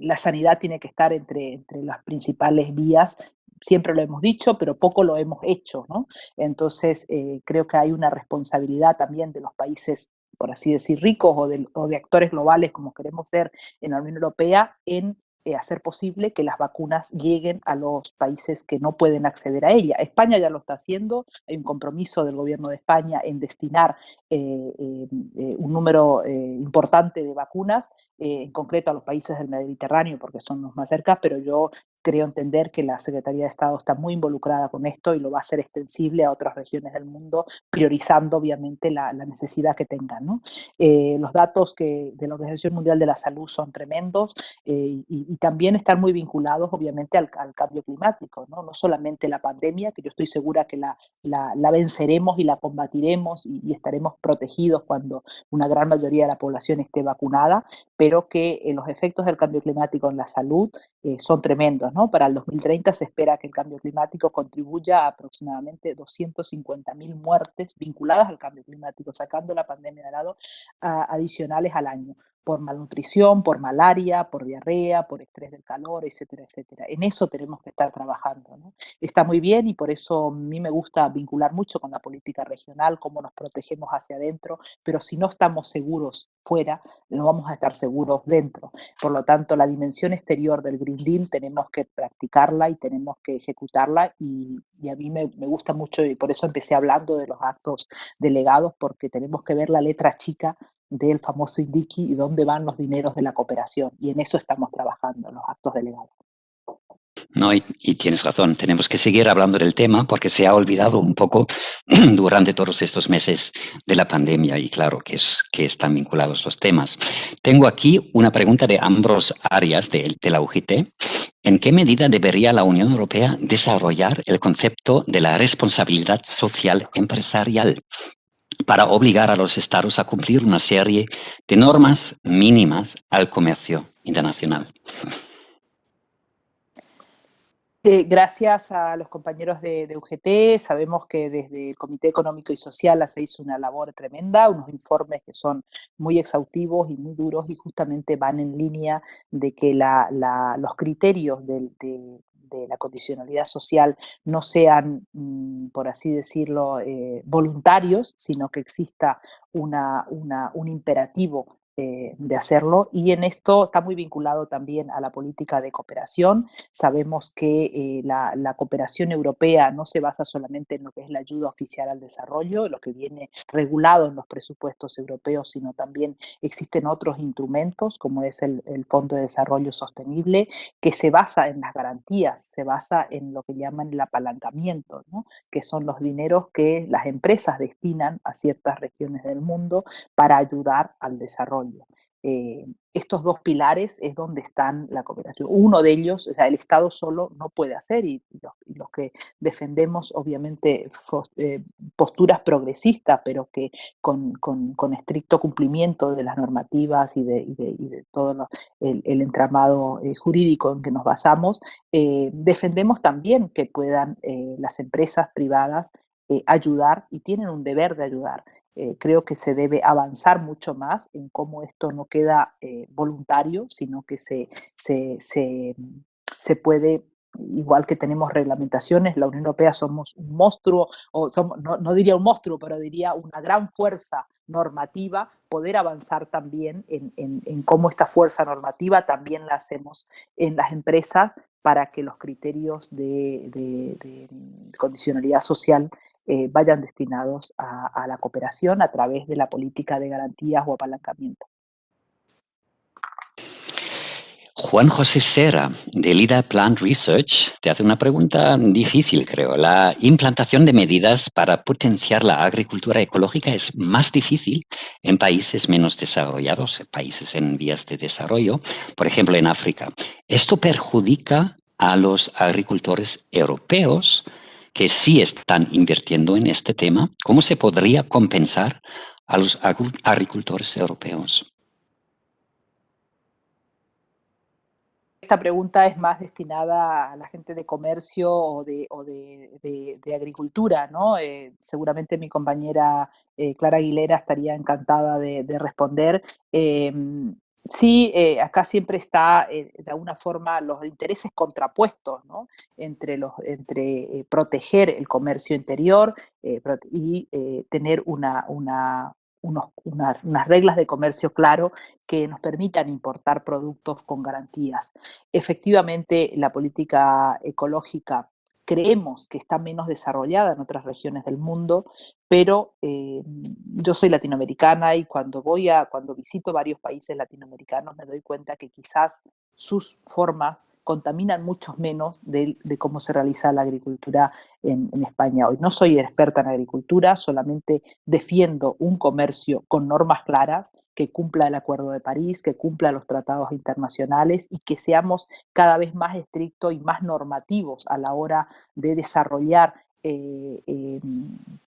La sanidad tiene que estar entre las principales vías. Siempre lo hemos dicho, pero poco lo hemos hecho, ¿no? Entonces, creo que hay una responsabilidad también de los países, por así decir, ricos o de actores globales como queremos ser en la Unión Europea, en hacer posible que las vacunas lleguen a los países que no pueden acceder a ella. España ya lo está haciendo, hay un compromiso del gobierno de España en destinar un número importante de vacunas, en concreto a los países del Mediterráneo, porque son los más cerca, pero yo creo entender que la Secretaría de Estado está muy involucrada con esto y lo va a hacer extensible a otras regiones del mundo, priorizando obviamente la necesidad que tengan, ¿no? Los datos de la Organización Mundial de la Salud son tremendos, y también están muy vinculados obviamente al cambio climático, ¿no? No solamente la pandemia, que yo estoy segura que la venceremos y la combatiremos y estaremos protegidos cuando una gran mayoría de la población esté vacunada, pero que los efectos del cambio climático en la salud son tremendos, ¿no? Para el 2030 se espera que el cambio climático contribuya a aproximadamente 250.000 muertes vinculadas al cambio climático, sacando la pandemia de lado, adicionales al año, por malnutrición, por malaria, por diarrea, por estrés del calor, etcétera, etcétera. En eso tenemos que estar trabajando, ¿no? Está muy bien y por eso a mí me gusta vincular mucho con la política regional, cómo nos protegemos hacia adentro, pero si no estamos seguros fuera, no vamos a estar seguros dentro. Por lo tanto, la dimensión exterior del Green Deal tenemos que practicarla y tenemos que ejecutarla, y a mí me gusta mucho, y por eso empecé hablando de los actos delegados, porque tenemos que ver la letra chica del famoso INDICI y dónde van los dineros de la cooperación, y en eso estamos trabajando, los actos delegados. No, y tienes razón, tenemos que seguir hablando del tema porque se ha olvidado un poco durante todos estos meses de la pandemia y claro que están vinculados los temas. Tengo aquí una pregunta de Ambros Arias de la UGT. ¿En qué medida debería la Unión Europea desarrollar el concepto de la responsabilidad social empresarial para obligar a los estados a cumplir una serie de normas mínimas al comercio internacional? Gracias a los compañeros de UGT, sabemos que desde el Comité Económico y Social se hizo una labor tremenda, unos informes que son muy exhaustivos y muy duros y justamente van en línea de que los criterios de la condicionalidad social no sean, por así decirlo, voluntarios, sino que exista un imperativo de hacerlo, y en esto está muy vinculado también a la política de cooperación. Sabemos que la cooperación europea no se basa solamente en lo que es la ayuda oficial al desarrollo, lo que viene regulado en los presupuestos europeos, sino también existen otros instrumentos, como es el Fondo de Desarrollo Sostenible, que se basa en las garantías, se basa en lo que llaman el apalancamiento, ¿no? Que son los dineros que las empresas destinan a ciertas regiones del mundo para ayudar al desarrollo. estos dos pilares es donde están la cooperación. Uno de ellos, o sea, el Estado solo no puede hacer y los que defendemos obviamente posturas progresistas, pero que con estricto cumplimiento de las normativas y de todo el entramado jurídico en que nos basamos, defendemos también que puedan las empresas privadas ayudar y tienen un deber de ayudar. Creo que se debe avanzar mucho más en cómo esto no queda voluntario, sino que se puede, igual que tenemos reglamentaciones, la Unión Europea somos un monstruo, o somos, no diría un monstruo, pero diría una gran fuerza normativa, poder avanzar también en cómo esta fuerza normativa también la hacemos en las empresas para que los criterios de condicionalidad social vayan destinados a la cooperación a través de la política de garantías o apalancamiento. Juan José Sera, de LIDA Plant Research, te hace una pregunta difícil, creo. La implantación de medidas para potenciar la agricultura ecológica es más difícil en países menos desarrollados, países en vías de desarrollo, por ejemplo, en África. ¿Esto perjudica a los agricultores europeos que sí están invirtiendo en este tema? ¿Cómo se podría compensar a los agricultores europeos? Esta pregunta es más destinada a la gente de comercio o de agricultura, ¿no? Seguramente mi compañera Clara Aguilera estaría encantada de responder. Sí, acá siempre está de alguna forma los intereses contrapuestos, ¿no? Entre proteger el comercio interior y tener unas reglas de comercio claro que nos permitan importar productos con garantías. Efectivamente, la política ecológica creemos que está menos desarrollada en otras regiones del mundo, pero yo soy latinoamericana y cuando visito varios países latinoamericanos me doy cuenta que quizás sus formas contaminan mucho menos de cómo se realiza la agricultura en España hoy. No soy experta en agricultura, solamente defiendo un comercio con normas claras, que cumpla el Acuerdo de París, que cumpla los tratados internacionales y que seamos cada vez más estrictos y más normativos a la hora de desarrollar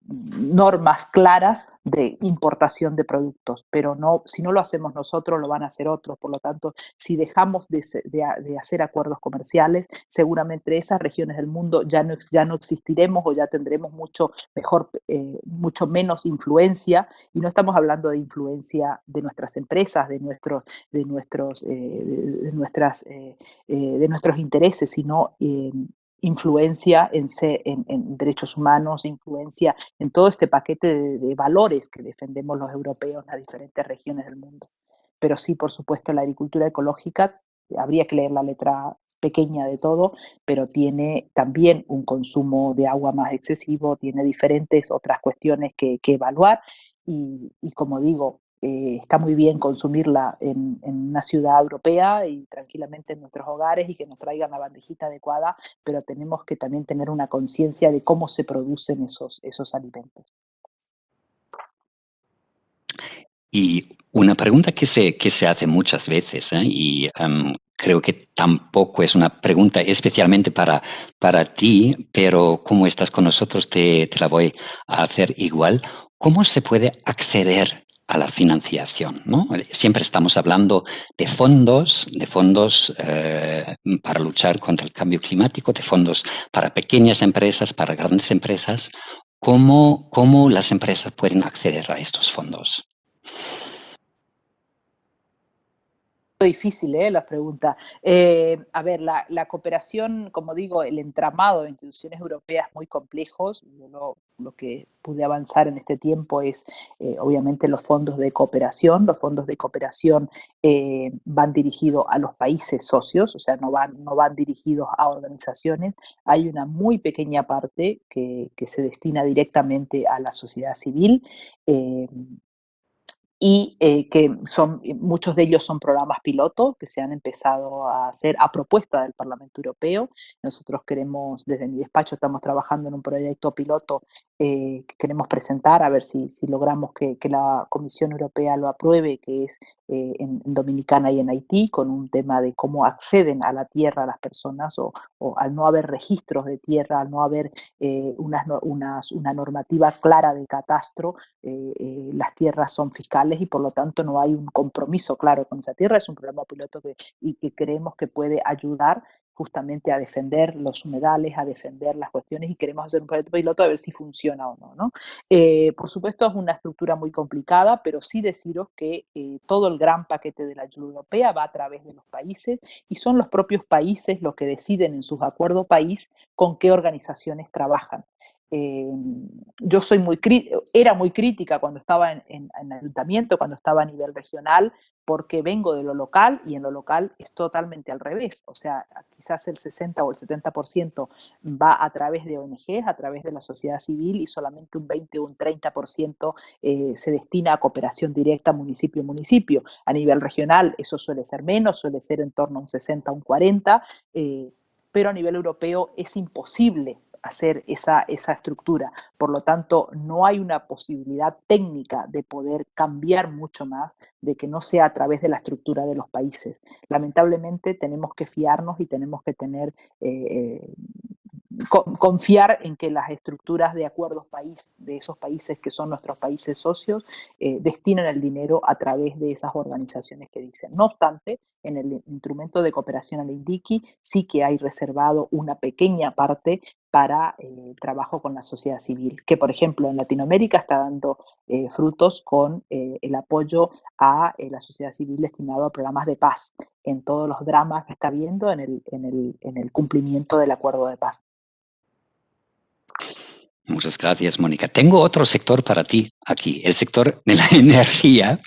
normas claras de importación de productos, pero no, si no lo hacemos nosotros, lo van a hacer otros. Por lo tanto, si dejamos de hacer acuerdos comerciales, seguramente esas regiones del mundo ya no existiremos o ya tendremos mucho menos influencia, y no estamos hablando de influencia de nuestras empresas, de nuestros intereses, sino influencia en derechos humanos, influencia en todo este paquete de valores que defendemos los europeos en las diferentes regiones del mundo. Pero sí, por supuesto, la agricultura ecológica, habría que leer la letra pequeña de todo, pero tiene también un consumo de agua más excesivo, tiene diferentes otras cuestiones que evaluar y como digo, está muy bien consumirla en una ciudad europea y tranquilamente en nuestros hogares y que nos traigan la bandejita adecuada, pero tenemos que también tener una conciencia de cómo se producen esos alimentos. Y una pregunta que se hace muchas veces, y creo que tampoco es una pregunta especialmente para ti, pero como estás con nosotros, te la voy a hacer igual. ¿Cómo se puede acceder a la financiación, ¿no? Siempre estamos hablando de fondos para luchar contra el cambio climático, de fondos para pequeñas empresas, para grandes empresas. ¿Cómo las empresas pueden acceder a estos fondos? Difícil, las preguntas. A ver, la cooperación, como digo, el entramado de instituciones europeas muy complejos. Yo lo que pude avanzar en este tiempo es, obviamente, los fondos de cooperación. Los fondos de cooperación van dirigidos a los países socios, o sea, no van dirigidos a organizaciones. Hay una muy pequeña parte que se destina directamente a la sociedad civil. Y que muchos de ellos son programas pilotos que se han empezado a hacer a propuesta del Parlamento Europeo. Nosotros desde mi despacho estamos trabajando en un proyecto piloto que queremos presentar, a ver si logramos que la Comisión Europea lo apruebe, que es en Dominicana y en Haití, con un tema de cómo acceden a la tierra las personas o al no haber registros de tierra, al no haber una normativa clara de catastro, las tierras son fiscales y por lo tanto no hay un compromiso claro con esa tierra. Es un programa piloto y que creemos que puede ayudar justamente a defender los humedales, a defender las cuestiones y queremos hacer un proyecto piloto a ver si funciona o no, ¿no? Por supuesto es una estructura muy complicada, pero sí deciros que todo el gran paquete de la ayuda europea va a través de los países y son los propios países los que deciden en sus acuerdos país con qué organizaciones trabajan. Yo era muy crítica cuando estaba en ayuntamiento, cuando estaba a nivel regional, porque vengo de lo local y en lo local es totalmente al revés. O sea, quizás el 60 o el 70% va a través de ONGs, a través de la sociedad civil y solamente un 20 o un 30% se destina a cooperación directa municipio-municipio. A nivel regional eso suele ser menos, suele ser en torno a un 60 o un 40, pero a nivel europeo es imposible hacer esa estructura. Por lo tanto, no hay una posibilidad técnica de poder cambiar mucho más, de que no sea a través de la estructura de los países. Lamentablemente tenemos que fiarnos y tenemos que tener confiar en que las estructuras de acuerdos país de esos países que son nuestros países socios destinen el dinero a través de esas organizaciones que dicen. No obstante, en el instrumento de cooperación al INDICI sí que hay reservado una pequeña parte para trabajo con la sociedad civil, que por ejemplo en Latinoamérica está dando frutos con el apoyo a la sociedad civil destinado a programas de paz, en todos los dramas que está habiendo en el cumplimiento del acuerdo de paz. Muchas gracias, Mónica. Tengo otro sector para ti aquí, el sector de la energía.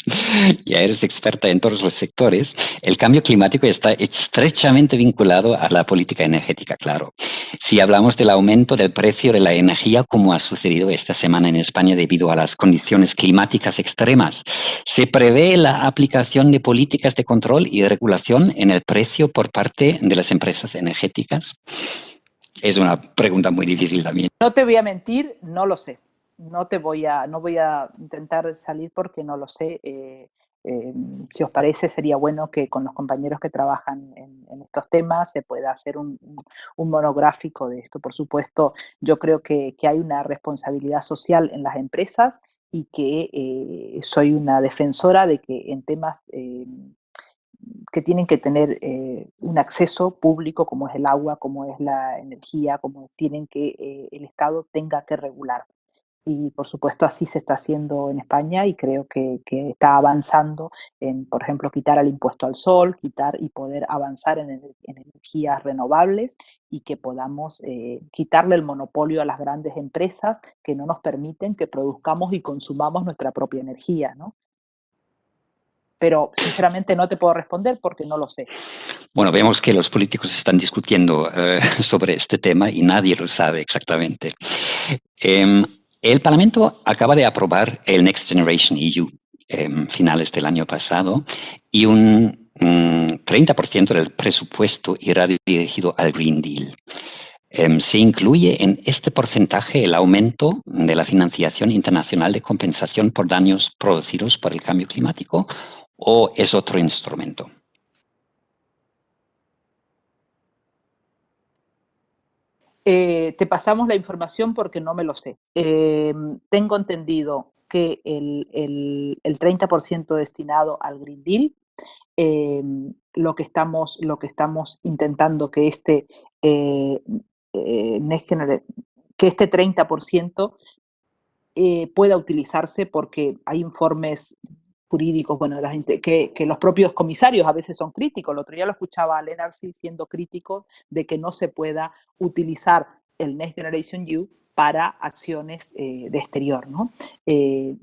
Ya eres experta en todos los sectores. El cambio climático está estrechamente vinculado a la política energética, claro. Si hablamos del aumento del precio de la energía, como ha sucedido esta semana en España debido a las condiciones climáticas extremas, ¿se prevé la aplicación de políticas de control y de regulación en el precio por parte de las empresas energéticas? Es una pregunta muy difícil también. No te voy a mentir, no lo sé. No voy a intentar salir porque no lo sé. Si os parece, sería bueno que con los compañeros que trabajan en estos temas se pueda hacer un monográfico de esto. Por supuesto, yo creo que hay una responsabilidad social en las empresas y que soy una defensora de que en temas que tienen que tener un acceso público como es el agua, como es la energía, como tienen que el Estado tenga que regular. Y por supuesto así se está haciendo en España y creo que está avanzando en, por ejemplo, quitar el impuesto al sol, quitar y poder avanzar en energías renovables y que podamos quitarle el monopolio a las grandes empresas que no nos permiten que produzcamos y consumamos nuestra propia energía, ¿no? Pero sinceramente no te puedo responder porque no lo sé. Bueno, vemos que los políticos están discutiendo sobre este tema y nadie lo sabe exactamente. El Parlamento acaba de aprobar el Next Generation EU finales del año pasado y un 30% del presupuesto irá dirigido al Green Deal. ¿Se incluye en este porcentaje el aumento de la financiación internacional de compensación por daños producidos por el cambio climático o es otro instrumento? Te pasamos la información porque no me lo sé. Tengo entendido que el 30% destinado al Green Deal, lo que estamos intentando que que este 30% pueda utilizarse porque hay informes jurídicos, bueno, que los propios comisarios a veces son críticos. El otro día lo escuchaba a Lenarsi siendo crítico de que no se pueda utilizar el Next Generation EU para acciones de exterior, ¿no?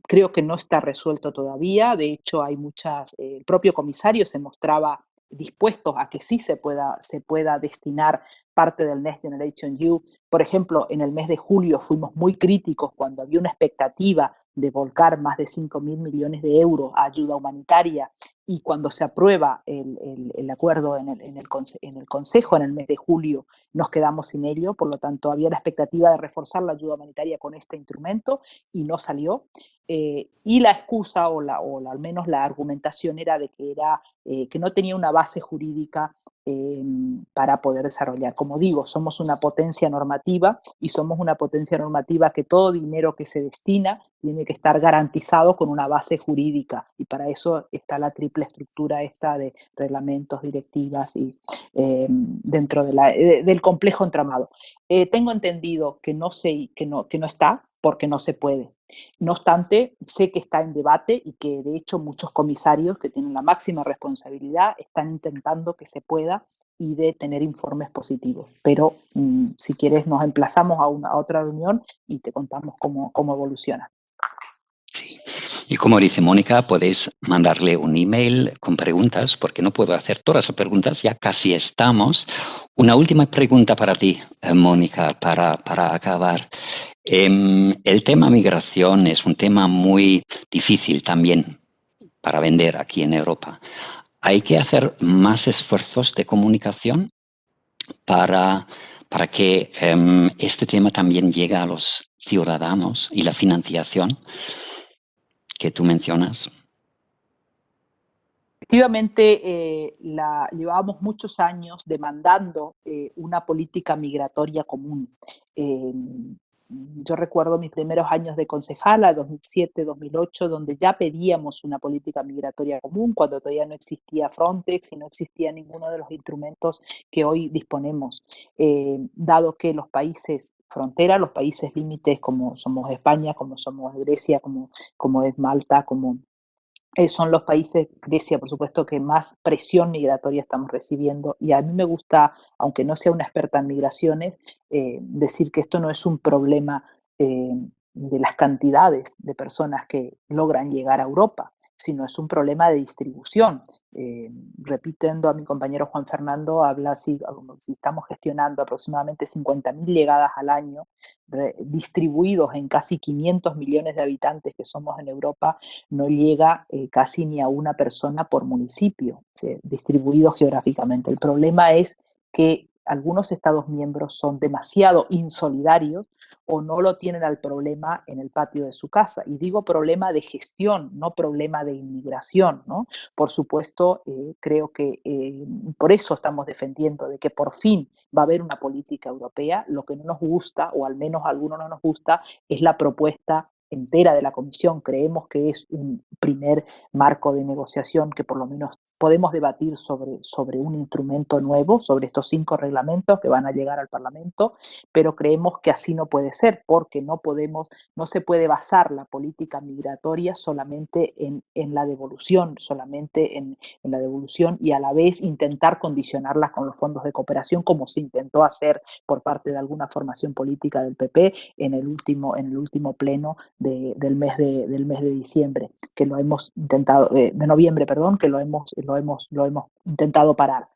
Creo que no está resuelto todavía. De hecho, el propio comisario se mostraba dispuesto a que sí se pueda destinar parte del Next Generation EU. Por ejemplo, en el mes de julio fuimos muy críticos cuando había una expectativa de volcar más de 5.000 millones de euros a ayuda humanitaria, y cuando se aprueba el acuerdo en el Consejo en el mes de julio, nos quedamos sin ello. Por lo tanto, había la expectativa de reforzar la ayuda humanitaria con este instrumento y no salió. Y la excusa al menos la argumentación era de que no tenía una base jurídica para poder desarrollar. Como digo, somos una potencia normativa, y somos una potencia normativa que todo dinero que se destina tiene que estar garantizado con una base jurídica, y para eso está la triple estructura esta de reglamentos, directivas y dentro del complejo entramado. Tengo entendido que no está porque no se puede. No obstante, sé que está en debate y que de hecho muchos comisarios que tienen la máxima responsabilidad están intentando que se pueda, y de tener informes positivos. Pero si quieres nos emplazamos a otra reunión y te contamos cómo evoluciona. Sí. Y como dice Mónica, podéis mandarle un email con preguntas, porque no puedo hacer todas las preguntas, ya casi estamos. Una última pregunta para ti, Mónica, para acabar. El tema migración es un tema muy difícil también para vender aquí en Europa. ¿Hay que hacer más esfuerzos de comunicación para que este tema también llegue a los ciudadanos y la financiación que tú mencionas? Efectivamente, llevábamos muchos años demandando una política migratoria común. Eh, yo recuerdo mis primeros años de concejala, 2007, 2008, donde ya pedíamos una política migratoria común, cuando todavía no existía Frontex y no existía ninguno de los instrumentos que hoy disponemos. Dado que los países frontera, los países límites, como somos España, como somos Grecia, como es Malta, como son los países, Grecia por supuesto, que más presión migratoria estamos recibiendo. Y a mí me gusta, aunque no sea una experta en migraciones, decir que esto no es un problema de las cantidades de personas que logran llegar a Europa, sino es un problema de distribución. Repitiendo a mi compañero Juan Fernando, habla así, si estamos gestionando aproximadamente 50.000 llegadas al año, distribuidos en casi 500 millones de habitantes que somos en Europa, no llega casi ni a una persona por municipio, distribuido geográficamente. El problema es que algunos Estados miembros son demasiado insolidarios o no lo tienen al problema en el patio de su casa. Y digo problema de gestión, no problema de inmigración, ¿no? Por supuesto, creo que por eso estamos defendiendo de que por fin va a haber una política europea. Lo que no nos gusta, o al menos a algunos no nos gusta, es la propuesta entera de la Comisión. Creemos que es un primer marco de negociación que por lo menos podemos debatir sobre un instrumento nuevo, sobre estos 5 reglamentos que van a llegar al Parlamento, pero creemos que así no puede ser, porque no se puede basar la política migratoria solamente en la devolución, solamente en la devolución, y a la vez intentar condicionarlas con los fondos de cooperación, como se intentó hacer por parte de alguna formación política del PP en el último pleno del mes de diciembre, que lo hemos intentado, de noviembre, perdón, que lo hemos intentado parar.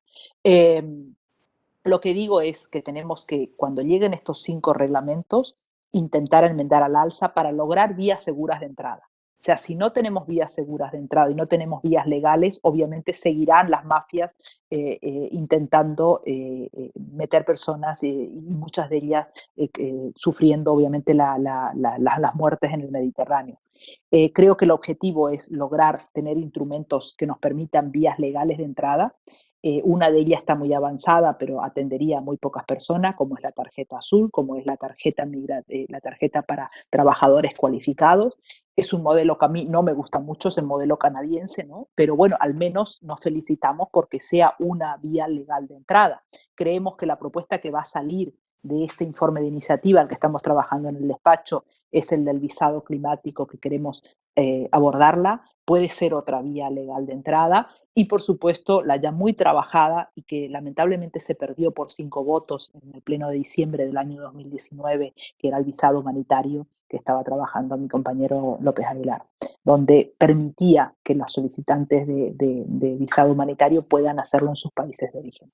Lo que digo es que tenemos que, cuando lleguen estos 5 reglamentos, intentar enmendar al alza para lograr vías seguras de entrada. O sea, si no tenemos vías seguras de entrada y no tenemos vías legales, obviamente seguirán las mafias intentando meter personas, y muchas de ellas sufriendo obviamente las muertes en el Mediterráneo. Creo que el objetivo es lograr tener instrumentos que nos permitan vías legales de entrada. Una de ellas está muy avanzada, pero atendería a muy pocas personas, como es la tarjeta azul, como es la tarjeta para trabajadores cualificados. Es un modelo que a mí no me gusta mucho, es el modelo canadiense, ¿no? Pero bueno, al menos nos felicitamos porque sea una vía legal de entrada. Creemos que la propuesta que va a salir de este informe de iniciativa al que estamos trabajando en el despacho es el del visado climático, que queremos abordarla. Puede ser otra vía legal de entrada. Y por supuesto la ya muy trabajada, y que lamentablemente se perdió por 5 votos en el pleno de diciembre del año 2019, que era el visado humanitario, que estaba trabajando mi compañero López Aguilar, donde permitía que los solicitantes de visado humanitario puedan hacerlo en sus países de origen.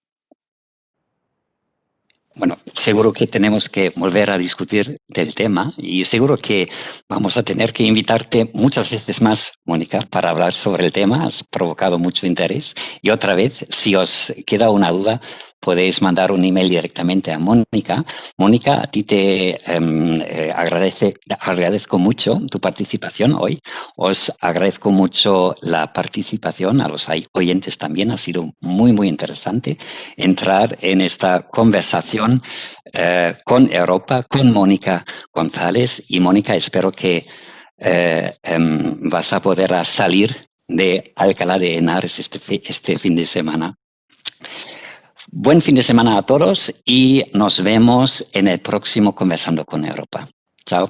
Bueno, seguro que tenemos que volver a discutir del tema y seguro que vamos a tener que invitarte muchas veces más, Mónica, para hablar sobre el tema. Has provocado mucho interés. Y otra vez, si os queda una duda, podéis mandar un email directamente a Mónica. Mónica, a ti te agradezco mucho tu participación hoy. Os agradezco mucho la participación a los oyentes también. Ha sido muy, muy interesante entrar en esta conversación con Europa, con Mónica González. Y Mónica, espero que vas a poder salir de Alcalá de Henares este fin de semana. Buen fin de semana a todos y nos vemos en el próximo Conversando con Europa. Chao.